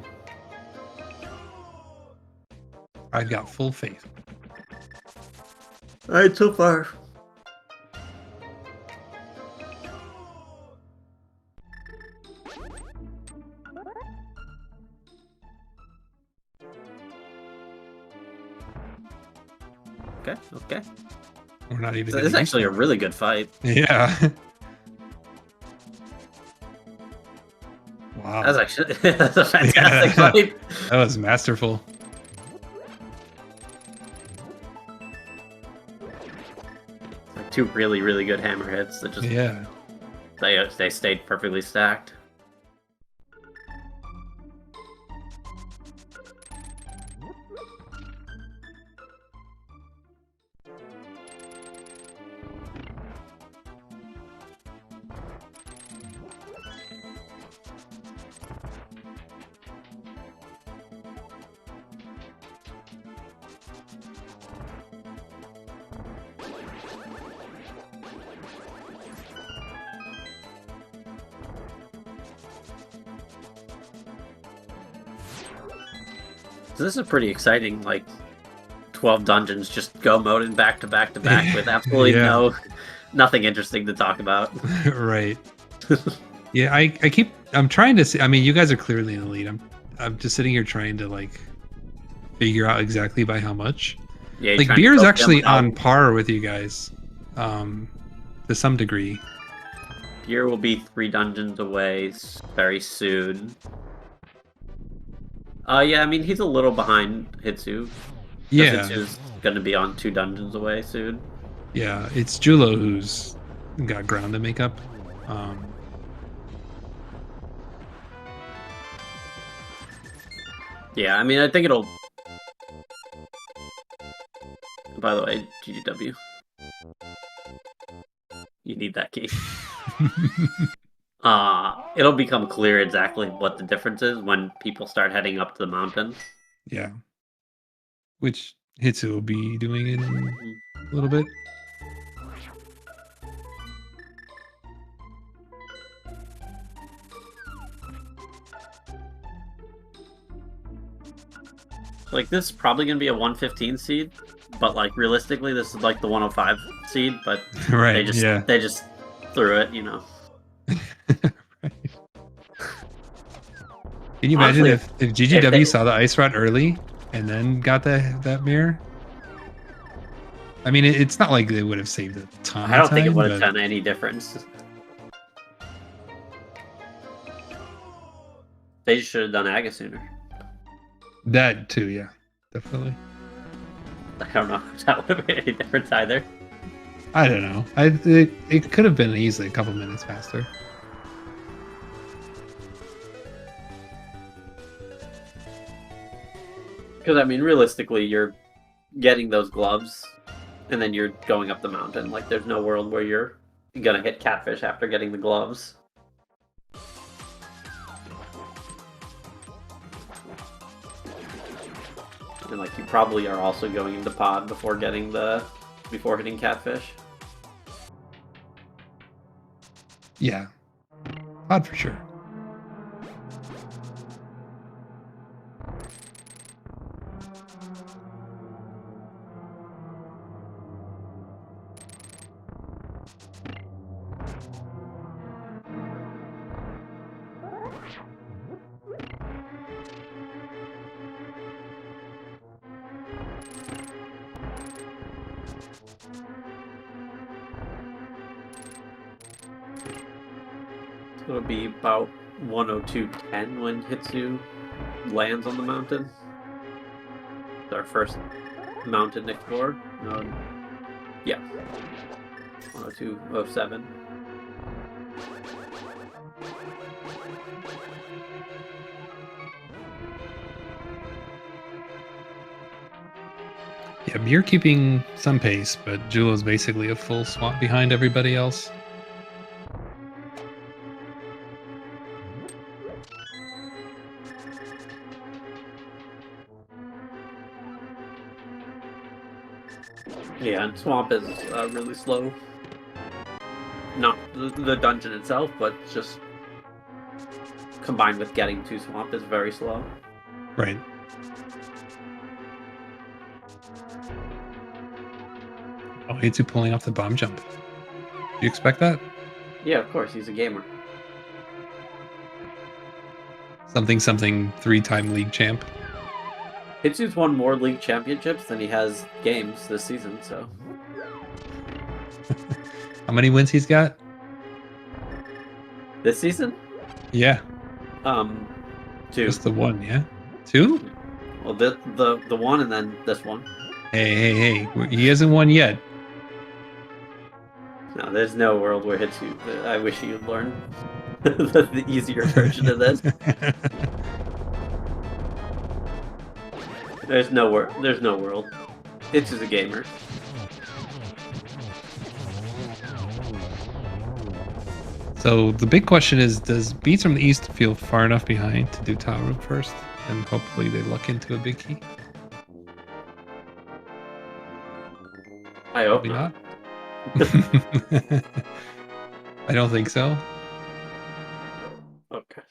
I've got full faith. Alright, so far. Okay. We're not even. So this is actually a really good fight. Yeah. Wow. That's a fantastic fight. That was masterful. Like 2 really, really good hammer hits that just they stayed perfectly stacked. So this is pretty exciting, like 12 dungeons, just go mode and back to back to back with absolutely nothing interesting to talk about. Right. Yeah, I'm trying to see. I mean, you guys are clearly in the lead. I'm just sitting here trying to like figure out exactly by how much. Yeah, like beer is actually on par with you guys, to some degree. Beer will be 3 dungeons away very soon. Yeah, I mean he's a little behind Hitsu. Yeah, Hitsu's gonna be on 2 dungeons away soon. Yeah, it's Julo who's got ground to make up. Yeah, I mean I think it'll. By the way, GGW. You need that key. It'll become clear exactly what the difference is when people start heading up to the mountain. Yeah. Which Hitsu will be doing in a little bit. Like this is probably gonna be a 115 seed, but like realistically, this is like the 105 seed. But right, they just threw it, you know. Right. Can you imagine if GGW saw the ice rod early and then got that mirror? I mean, it's not like they would have saved a ton. I don't think it would have done any difference. They should have done Aga sooner. That too, yeah, definitely. I don't know if that would have made any difference either. I don't know. It could have been easily a couple minutes faster. Because I mean, realistically, you're getting those gloves, and then you're going up the mountain. Like, there's no world where you're gonna hit catfish after getting the gloves. And like, you probably are also going into pod before hitting catfish. Yeah, pod for sure. It'll be about 102.10 when Hitsu lands on the mountain. It's our first mountain explore. Yeah. 102.07. Yeah, you're keeping some pace, but Julo's basically a full swap behind everybody else. Yeah, and Swamp is really slow. Not the dungeon itself, but just combined with getting to Swamp is very slow. Right. Oh, Hitsu pulling off the bomb jump. Do you expect that? Yeah, of course, he's a gamer. Something 3-time league champ. Hitsu's won more league championships than he has games this season, so. How many wins he's got? This season? Yeah. 2. Just the one, yeah? 2? Well, the one and then this one. Hey. He hasn't won yet. No, there's no world where Hitsu. I wish you'd learn the easier version of this. There's no world. Hitsu's a gamer. So the big question is, does Beats from the East feel far enough behind to do Tile Room first? And hopefully they luck into a big key? I hope not. I don't think so. Okay.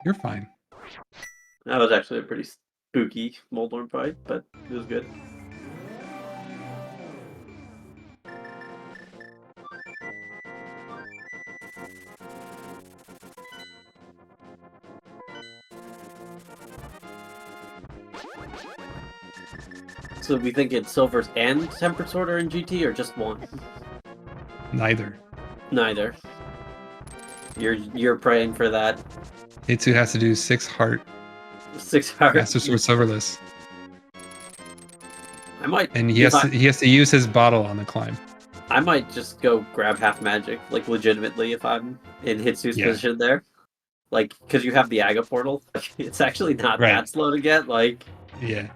You're fine. That was actually a pretty spooky Moldorm fight, but it was good. So we think it's Silvers and Tempered Sword are in GT, or just one? Neither. Neither. You're praying for that. Hitsu has to do 6 heart. 6 heart. Master Sword Silverless. I might. And he has to use his bottle on the climb. I might just go grab half magic, like legitimately, if I'm in Hitsu's position there. Like, because you have the Aga portal. It's actually not that slow to get. Like, yeah.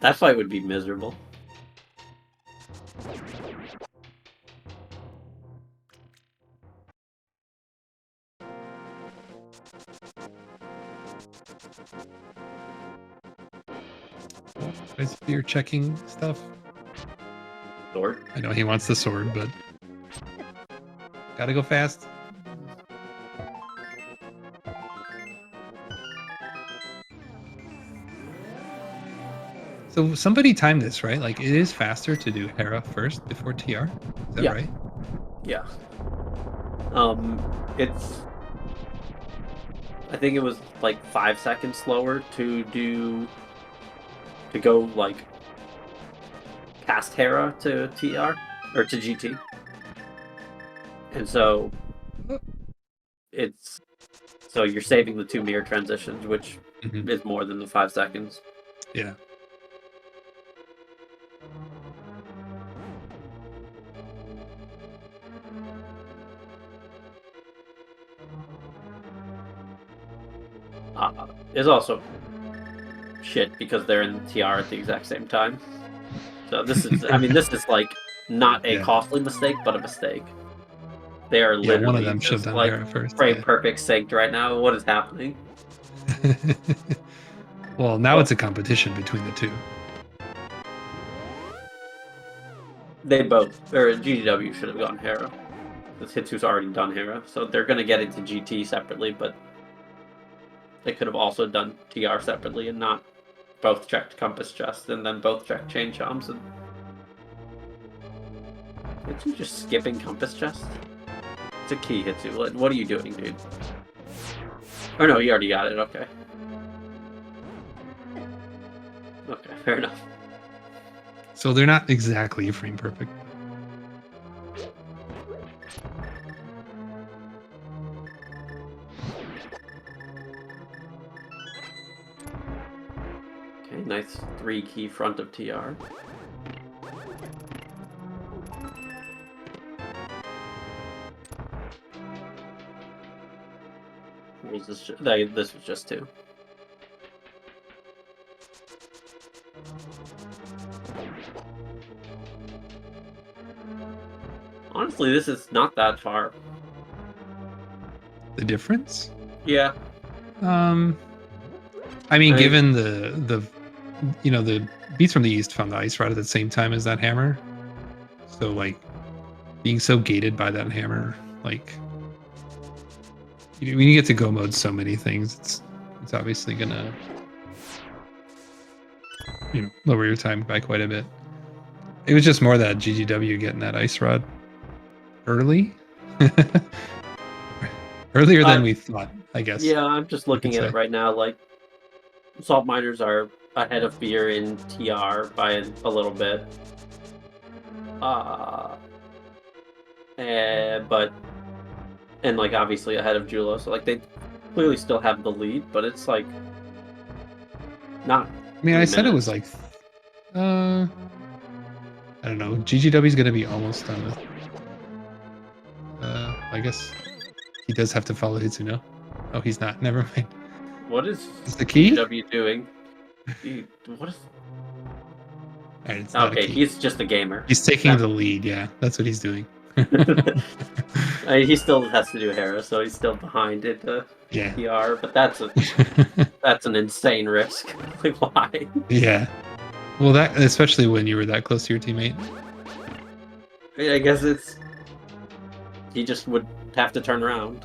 That fight would be miserable. Is you're checking stuff? Sword? I know he wants the sword, but gotta go fast. So somebody timed this, right? Like, it is faster to do Hera first before TR? Is that right? Yeah. It's... I think it was like 5 seconds slower to go like past Hera to TR or to GT. And so you're saving the 2 mirror transitions, which is more than the 5 seconds. Yeah. Is also shit because they're in TR at the exact same time. So this is, I mean, this is like not a costly mistake, but a mistake. They are literally one of them should have done Hera first. Frame perfect synced right now. What is happening? Well, now it's a competition between the two. They both, or GGW should have gone Hera. Because Hitsu's already done Hera, so they're going to get into GT separately, but they could have also done TR separately and not both checked Compass Chest and then both checked Chain Chomps. And... Hitsu just skipping Compass Chest? It's a key, Hitsu. What are you doing, dude? Oh no, you already got it, okay. Okay, fair enough. So they're not exactly frame perfect. Okay, nice 3 key front of TR. This was just 2. Honestly, this is not that far. The difference? Yeah. I mean, given the Beats from the East found the Ice Rod at the same time as that hammer. So, like, being so gated by that hammer, like, when you get to go mode so many things, it's obviously gonna, lower your time by quite a bit. It was just more that GGW getting that Ice Rod early. Earlier than we thought, I guess. Yeah, I'm just looking at it right now. Like, Salt Miners are ahead of Beer in TR by a little bit. And like obviously ahead of Julo, so like they clearly still have the lead, but it's like not. I mean, I said it was like, I don't know. GGW's gonna be almost done with. I guess he does have to follow Hitsuno. Oh, he's not. Never mind. What is the key? GGW doing? What is? Right, okay, he's just a gamer. He's taking the lead. Yeah, that's what he's doing. He still has to do Hera, so he's still behind it. PR, but that's an insane risk. Like, why? Yeah. Well, that especially when you were that close to your teammate. I guess he just would have to turn around.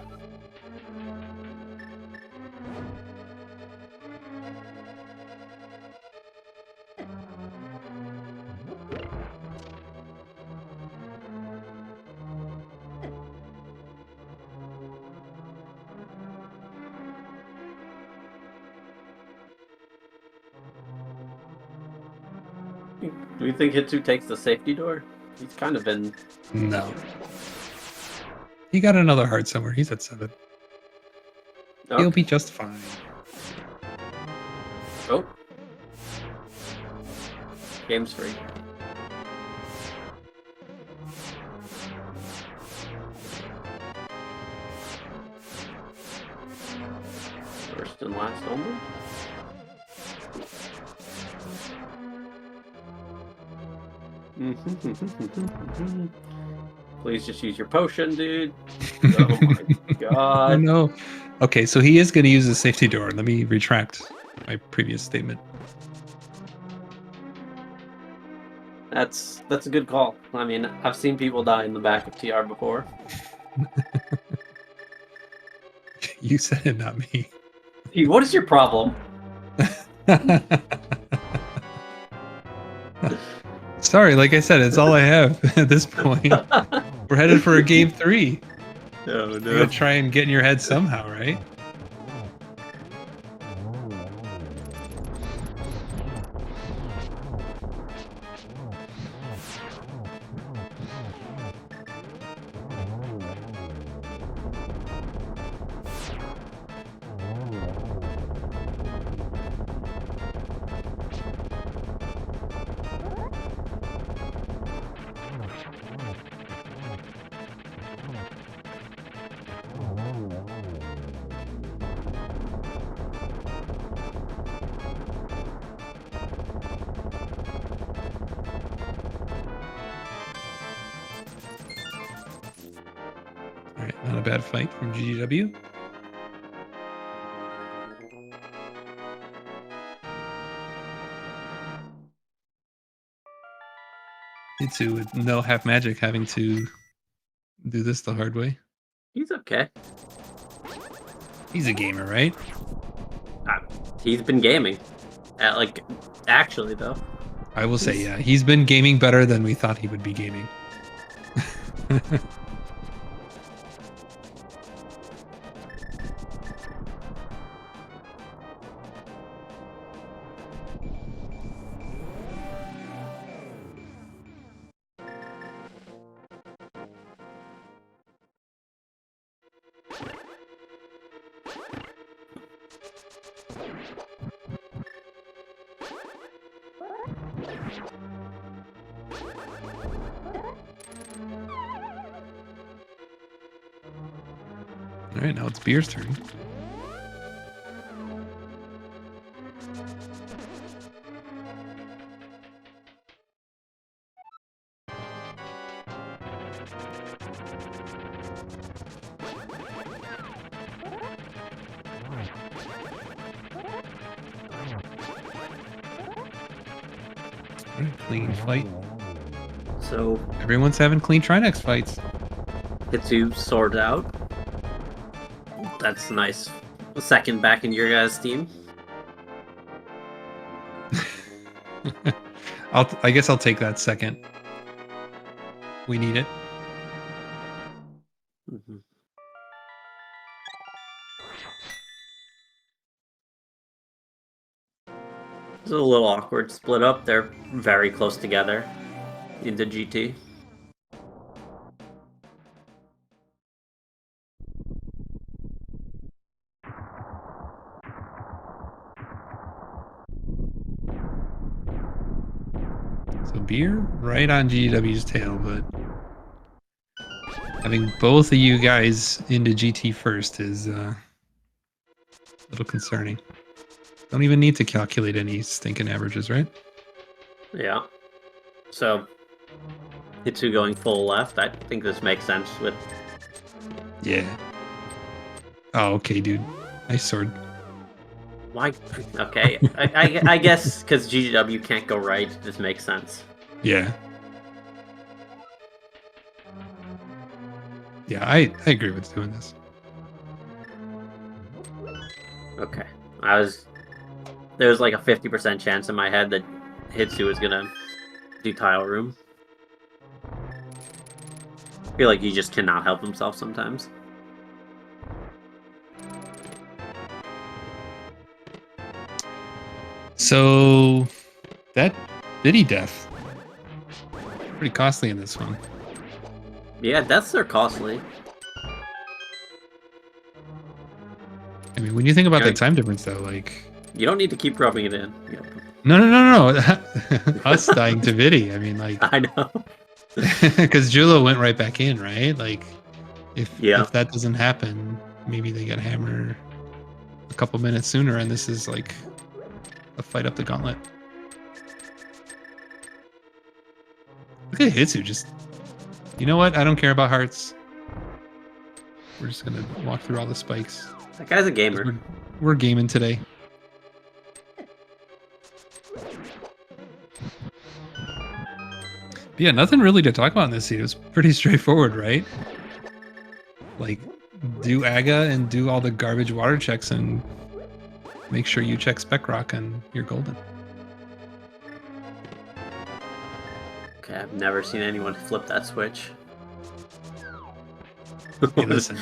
Do we think Hitsu takes the safety door? He's kind of been... No. He got another heart somewhere. He's at 7. Okay. He'll be just fine. Oh. Game's free. First and last only. Please just use your potion, dude. Oh my god. Oh no. Okay, so he is going to use the safety door. Let me retract my previous statement. That's a good call. I mean, I've seen people die in the back of TR before. You said it, not me. Hey, what is your problem? Sorry, like I said, it's all I have at this point. We're headed for a game 3. Oh, no. You gotta try and get in your head somehow, right? Not a bad fight from GGW. Hitsu with no half magic having to do this the hard way. He's okay. He's a gamer, right? He's been gaming. Actually, though. I will say, yeah. He's been gaming better than we thought he would be gaming. All right, now it's Beer's turn. All right, clean fight. So everyone's having clean Trinex fights. Hitsu sword out. That's nice. Second back in your guys' team. I guess I'll take that second. We need it. Mm-hmm. It's a little awkward split up. They're very close together into GT. So Beer right on GW's tail, but having both of you guys into GT first is a little concerning. Don't even need to calculate any stinking averages, right? Yeah. So Hitsu going full left. I think this makes sense with... Yeah. Oh, okay, dude. Nice sword. Why? Okay. I guess because GGW can't go right, it just makes sense. Yeah. Yeah, I agree with doing this. Okay. There was like a 50% chance in my head that Hitsu was gonna do tile room. I feel like he just cannot help himself sometimes. So that Biddy death. Pretty costly in this one. Yeah, deaths are costly. I mean, when you think about the time difference, though, like... You don't need to keep rubbing it in. No. Us dying to Biddy. I mean, like... I know. Because Julo went right back in, right? Like, if that doesn't happen, maybe they get hammered a couple minutes sooner, and this is like a fight up the gauntlet. Look at Hitsu, just... You know what? I don't care about hearts. We're just gonna walk through all the spikes. That guy's a gamer. We're gaming today. But yeah, nothing really to talk about in this scene. It was pretty straightforward, right? Like, do Aga and do all the garbage water checks and make sure you check Spec Rock and you're golden. Okay, I've never seen anyone flip that switch. Hey, listen.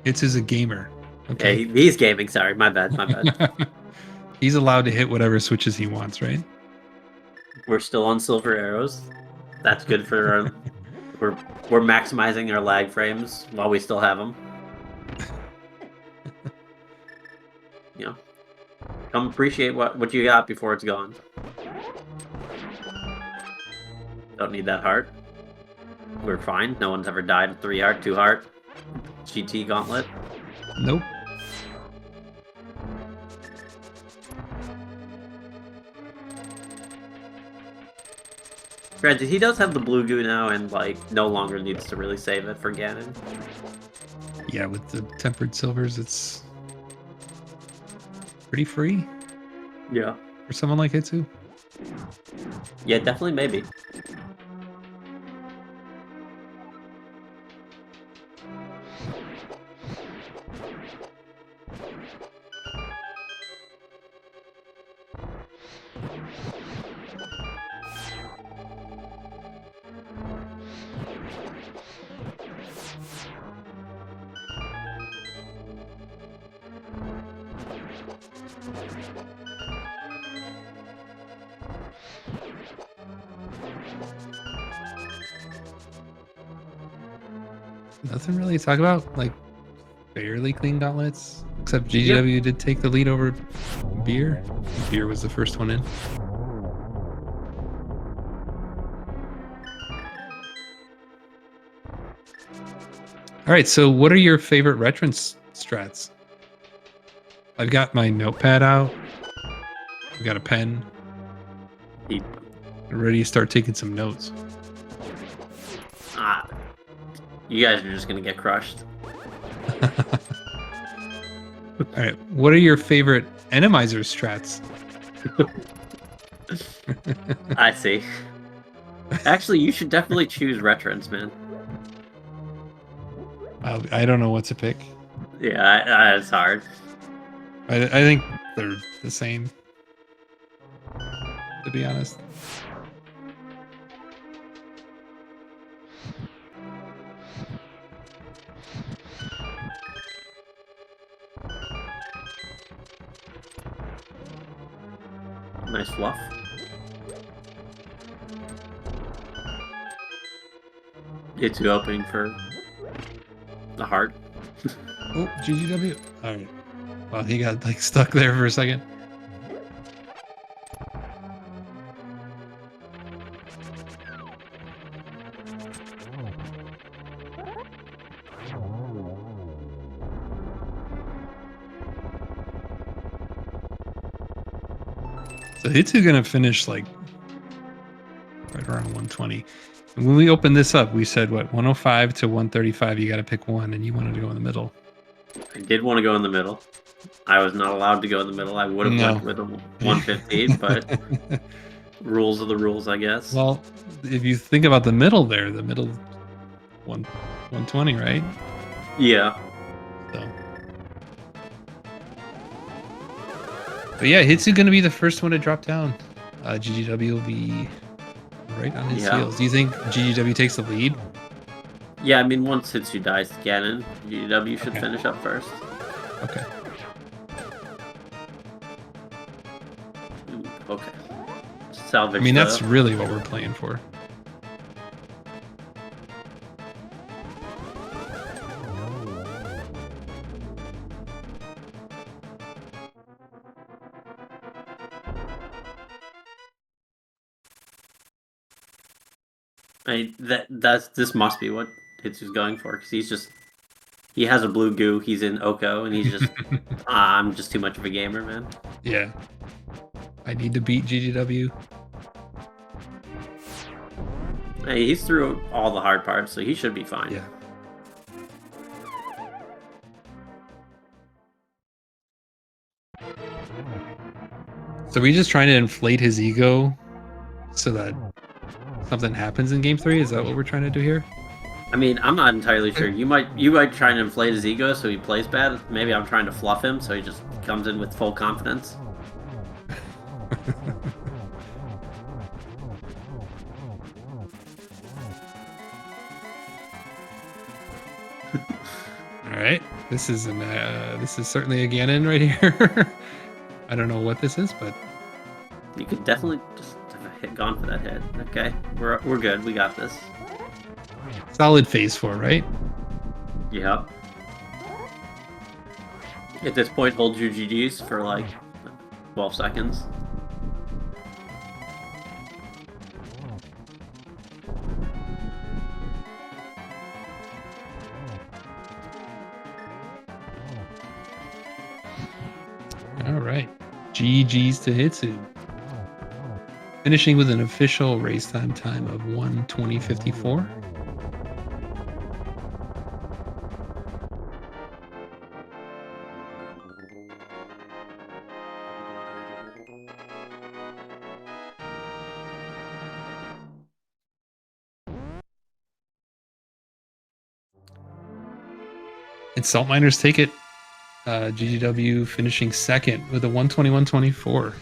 Hitsu's a gamer. Okay. Yeah, he's gaming. Sorry, my bad. He's allowed to hit whatever switches he wants, right? We're still on silver arrows. That's good for our... We're maximizing our lag frames while we still have them. You know, come appreciate what you got before it's gone. Don't need that heart. We're fine. No one's ever died of 3 heart, 2 heart. GT gauntlet. Nope. Granted, he does have the blue goo now and, like, no longer needs to really save it for Ganon. Yeah, with the tempered silvers, it's pretty free. Yeah. For someone like Hitsu. Yeah, definitely maybe. Nothing really to talk about, like fairly clean gauntlets, except GGW did take the lead over Beer. Beer was the first one in. All right, so what are your favorite reference strats? I've got my notepad out. I've got a pen. I'm ready to start taking some notes. You guys are just gonna get crushed. All right, what are your favorite Randomizer strats? I see. Actually, you should definitely choose Retrons, man. I don't know what to pick. Yeah, it's hard. I think they're the same, to be honest. Nice fluff. It's opening for the heart. Oh, GGW. All right. Well, he got like stuck there for a second. So Hitsu gonna finish like right around 120. And when we opened this up, we said what, 105 to 135. You got to pick one, and you wanted to go in the middle. I did want to go in the middle. I was not allowed to go in the middle. I would have went with a 115, but rules are the rules, I guess. Well, if you think about the middle there, the middle 120, right? Yeah. So. But yeah, Hitsu going to be the first one to drop down. GGW will be right on his heels. Do you think GGW takes the lead? Yeah, I mean, once Hitsu dies to Ganon, GGW should finish up first. Okay. Okay. salvage. I mean, that's really what we're playing for. This must be what Hitsu's going for, because he has a blue goo, he's in Oko, and he's just I'm just too much of a gamer, man. Yeah. I need to beat GGW. Hey, he's through all the hard parts, so he should be fine. Yeah. So we just trying to inflate his ego so that something happens in game 3? Is that what we're trying to do here? I mean, I'm not entirely sure. You might try and inflate his ego so he plays bad. Maybe I'm trying to fluff him so he just comes in with full confidence. All right, this is certainly a Ganon right here. I don't know what this is, but you could definitely just have gone for that hit. Okay, we're good. We got this. Solid phase 4, right? Yep. At this point, hold your GGs for like 12 seconds. All right. GG's to Hitsu. Finishing with an official race time of 1:20.54. And Salt Miners take it. GGW finishing second with a 1:21.24.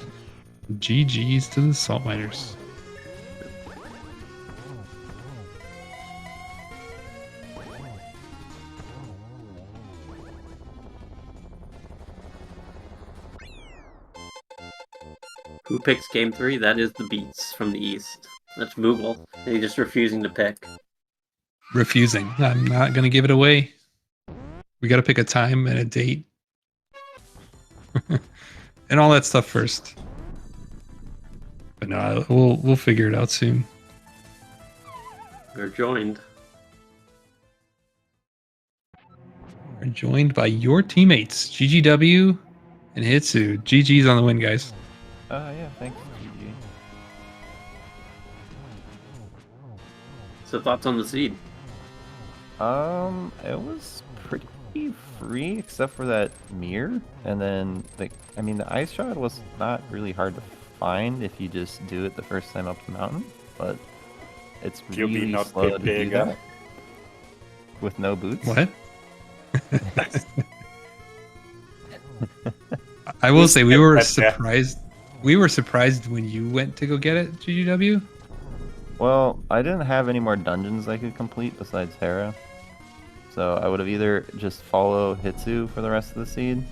GG's to the Salt Miners. Who picks game 3? That is the Beats from the East. That's Moogle. He's just refusing to pick. Refusing. I'm not going to give it away. We got to pick a time and a date. And all that stuff first. But no, we'll figure it out soon. We're joined. We're joined by your teammates, GGW and Hitsu. GG's on the win, guys. Yeah, thanks, GG. So thoughts on the seed? It was pretty free except for that mirror, and then the ice shot was not really hard to find if you just do it the first time up the mountain, but it's really slow to do that with no boots. What? I will say we were surprised. We were surprised when you went to go get it, GGW. Well, I didn't have any more dungeons I could complete besides Hera. So I would have either just follow Hitsu for the rest of the seed,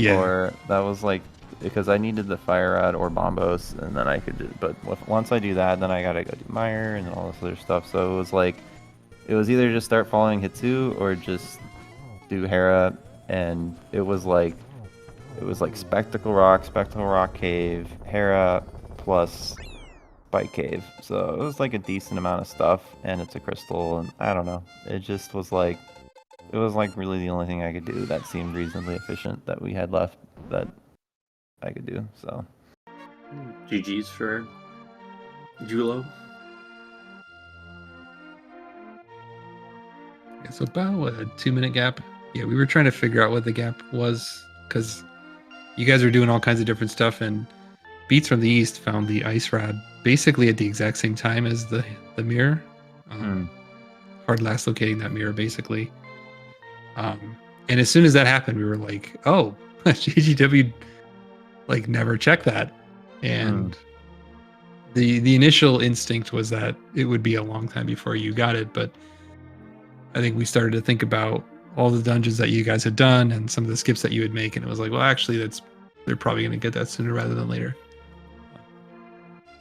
or that was like, because I needed the Fire Rod or Bombos, and then I could do, but once I do that, then I gotta go do Meyer and all this other stuff. So it was like, it was either just start following Hitsu or just do Hera, and it was like Spectacle Rock Cave, Hera plus Spike Cave. So it was like a decent amount of stuff, and it's a crystal, and I don't know. It just was like, it was like really the only thing I could do that seemed reasonably efficient that we had left that I could do. So GG's for Julo. It's about a 2-minute gap. Yeah, we were trying to figure out what the gap was because you guys were doing all kinds of different stuff, and Beats from the East found the ice rod basically at the exact same time as the mirror. Hard last locating that mirror basically. And as soon as that happened, we were like, oh, GGW like never checked that. And the initial instinct was that it would be a long time before you got it, but I think we started to think about all the dungeons that you guys had done and some of the skips that you would make, and it was like, well, actually they're probably going to get that sooner rather than later.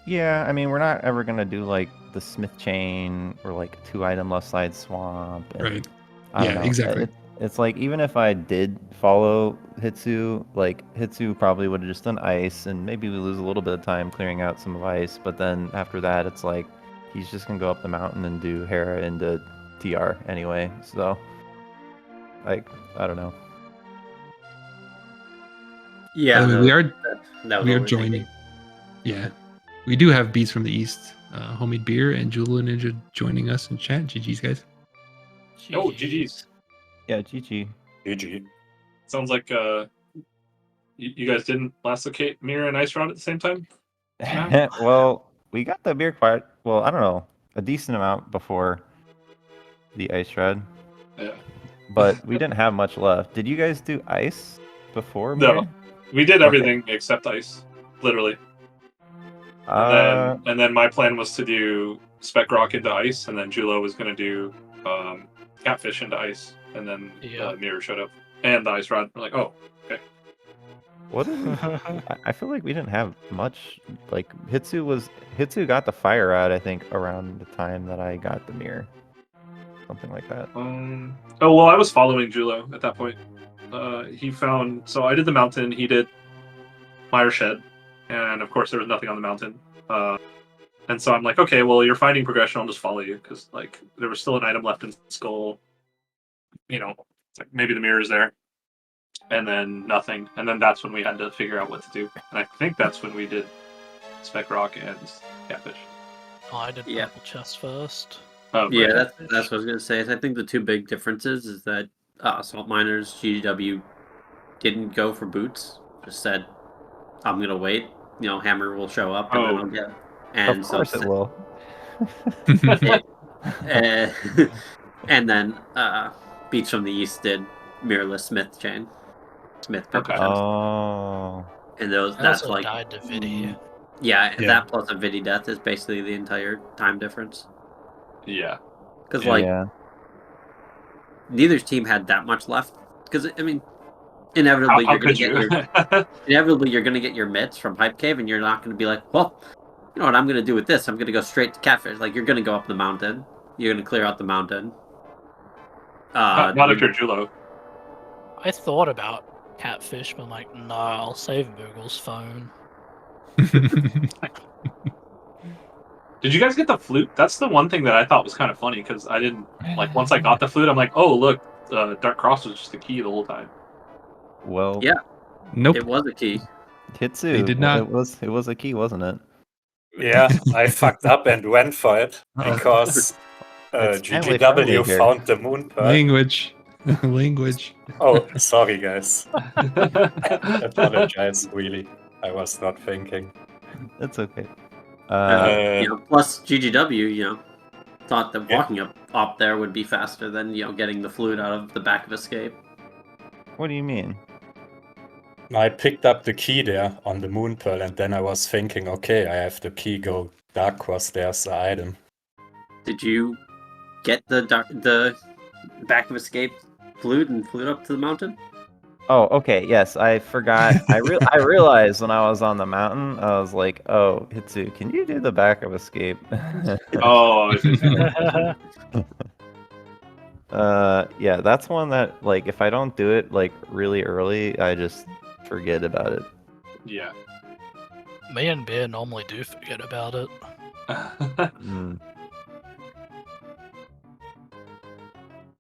Yeah, I mean, we're not ever gonna do like the Smith chain or like 2-item left side swamp. And, Right. I don't Yeah, know. exactly. It's like even if I did follow Hitsu, like Hitsu probably would have just done ice, and maybe we lose a little bit of time clearing out some of ice. But then after that, it's like he's just gonna go up the mountain and do Hera into TR anyway. So, like, I don't know. Yeah, By the way, we are that was we what are we're joining. thinking. Yeah, we do have beats from the east. Homemade beer and Jula Ninja joining us in chat. GG's guys. Oh, GG's. Yeah, GG. GG. Sounds like you guys didn't lassocate Mira and Ice Rod at the same time? Well, we got the beer quite well. I don't know, a decent amount before the ice shred. Yeah. But we didn't have much left. Did you guys do ice before? No, Mir? we did Okay. everything except ice, literally. And then my plan was to do Spec Rock into ice, and then Julo was going to do Catfish into ice, and then Mirror showed up, and the Ice Rod. We're like, oh, okay. What did we... I feel like we didn't have much. Like Hitsu got the fire rod, I think, around the time that I got the mirror, something like that. Oh well, I was following Julo at that point. He found, so I did the mountain, he did Mire Shed, and of course there was nothing on the mountain. And so I'm like, okay, well, you're finding progression, I'll just follow you, because like there was still an item left in Skull. You know, it's like maybe the mirror is there, and then nothing, and then that's when we had to figure out what to do. And I think that's when we did Spec Rock and Catfish. Oh, I did Purple Chest first. Oh, yeah, that's what I was gonna say. I think the two big differences is that Salt Miners GW didn't go for boots. Just said, "I'm gonna wait. You know, Hammer will show up, and then I'll get." And of course it will. And then Beats from the East did Mirrorless Smith chain, Smith Purple Chest. Oh. And those I that's also like died to Vidi. yeah, that plus a Vidi death is basically the entire time difference. Yeah. Because neither team had that much left. Because I mean, inevitably you're gonna get your mitts from Hype Cave, and you're not gonna be like, well, you know what I'm gonna do with this? I'm gonna go straight to Catfish. Like you're gonna go up the mountain. You're gonna clear out the mountain. Not if you're Julo. I thought about Catfish, but I'm like, no, I'll save Boogle's phone. Did you guys get the flute? That's the one thing that I thought was kind of funny, because I didn't, like, once I got the flute, I'm like, oh, look, Dark Cross was just the key the whole time. Well, yeah. Nope. It was a key. Hitsu. They did not. It was a key, wasn't it? Yeah, I fucked up and went for it because GGW found the moon pearl. Language. Oh, sorry, guys. I apologize, really. I was not thinking. It's okay. Plus GGW, thought that walking up there would be faster than getting the flute out of the back of Escape. What do you mean? I picked up the key there on the moon pearl, and then I was thinking, okay, I have the key. Go Dark Cross. There's the item. Did you get the back of Escape flute and flute up to the mountain? Oh, okay. Yes, I forgot. I realized when I was on the mountain, I was like, "Oh, Hitsu, can you do the back of Escape?" Oh. Yeah, that's one that, like, if I don't do it like really early, I just forget about it. Yeah. Me and Bear normally do forget about it.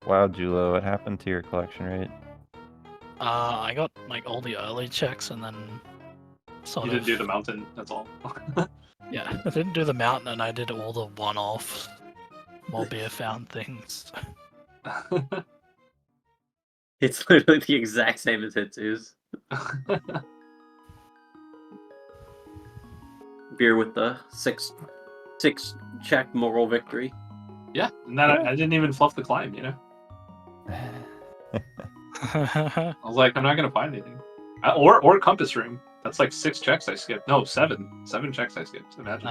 Wow, Julo, what happened to your collection rate? I got like all the early checks, and then you didn't do the mountain. That's all. Yeah, I didn't do the mountain, and I did all the one-off more beer found things. It's literally the exact same as Hitsu's. Beer with the six check moral victory. Yeah, and that I didn't even fluff the climb, I was like, I'm not gonna find anything. Or compass room. That's like 6 checks I skipped. No, 7. 7 checks I skipped. Imagine.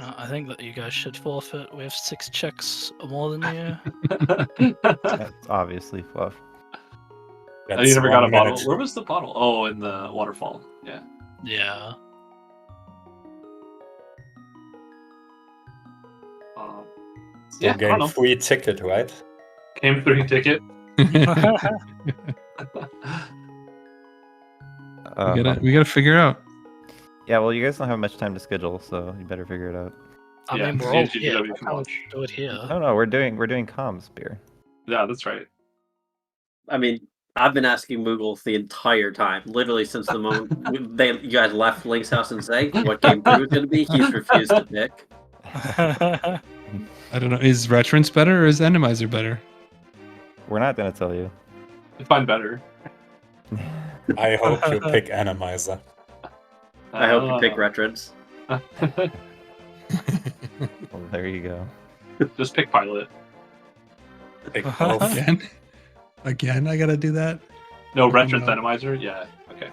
I think that you guys should forfeit. We have 6 checks more than you. That's obviously fluff. You never got a bottle. Where was the bottle? Oh, in the waterfall. Yeah. Yeah. So Yeah, I don't game know. free ticket, right? Game 3 ticket. We gotta figure it out. Yeah, well, you guys don't have much time to schedule, so you better figure it out. I Yeah, mean, me we're all and here. GGW Why can can't we watch. do it here? No, we're doing comms, beer. Yeah, that's right. I mean, I've been asking Moogle the entire time, literally since the moment you guys left Link's house and say what game 3 was going to be. He's refused to pick. I don't know. Is Retrance better or is Randomizer better? We're not gonna tell you. I find better. I hope you pick Randomizer. I hope you pick Retrance. Well, there you go. Just pick Pilot. Pick both. Again, I gotta do that. No, Retrance Randomizer? Yeah, okay.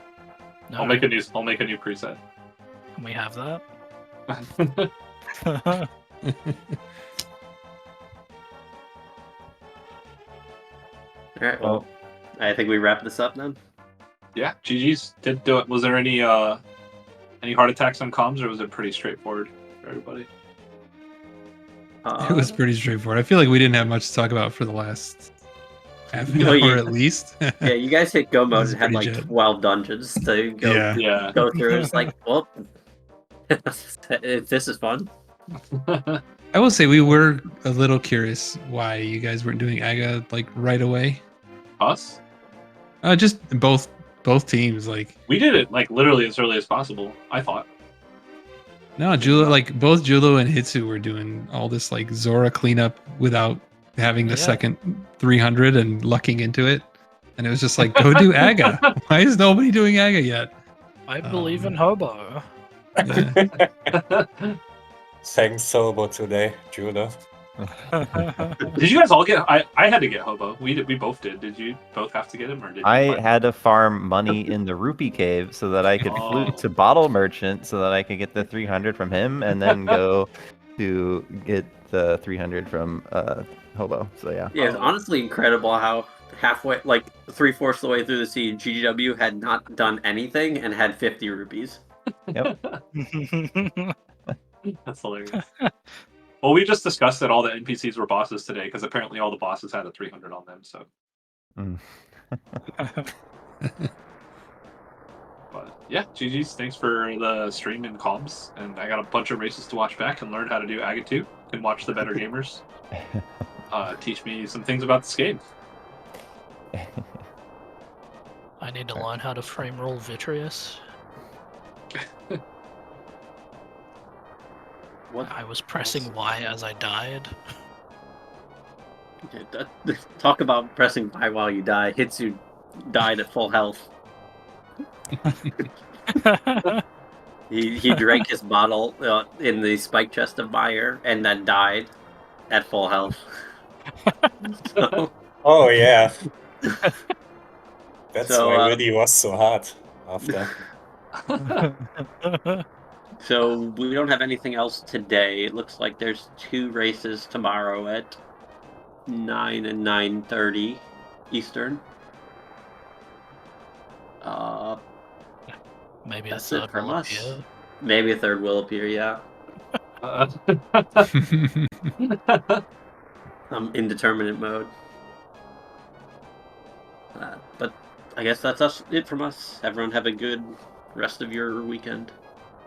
No, I'll make a new preset. Can we have that? Alright, well, I think we wrap this up then. Yeah, GG's did do it. Was there any heart attacks on comms, or was it pretty straightforward for everybody? It was pretty straightforward. I feel like we didn't have much to talk about for the last half an hour at least. Yeah, you guys hit go mode and had pretty like jet. 12 dungeons to go Yeah. go through. It's like, well, this is fun. I will say we were a little curious why you guys weren't doing AGA like right away. Us? Just both teams. Like We did it like literally as early as possible, I thought. no, Julo, like both Julo and Hitsu were doing all this like Zora cleanup without having the second 300 and lucking into it, and it was just like go do AGA. Why is nobody doing AGA yet? I believe in Hobo. Yeah. Thanks, Sobo, today, Judo. Did you guys all get? I had to get Hobo. We both did. Did you both have to get him, or did you I had to farm money in the rupee cave so that I could flute to Bottle Merchant so that I could get the 300 from him and then go to get the 300 from Hobo. So yeah. Yeah, it's honestly incredible how halfway, like 3/4 of the way through the seed, GGW had not done anything and had 50 rupees. Yep. That's hilarious. Well, we just discussed that all the NPCs were bosses today because apparently all the bosses had a 300 on them. So, but yeah, GG's. Thanks for the stream and comms, and I got a bunch of races to watch back and learn how to do AGA 2 and watch the better gamers teach me some things about this game. I need to learn how to frame roll Vitreous. What? I was pressing Y as I died. Talk about pressing Y while you die. Hitsu died at full health. He drank his bottle in the spike chest of fire and then died at full health. So, Oh yeah. That's why Widdy was so hard after. So we don't have anything else today. It looks like there's 2 races tomorrow at 9 and 9:30 Eastern. Maybe That's a it third from will us. appear. Maybe a third will appear, yeah. Indeterminate mode. But I guess that's it from us. Everyone have a good rest of your weekend.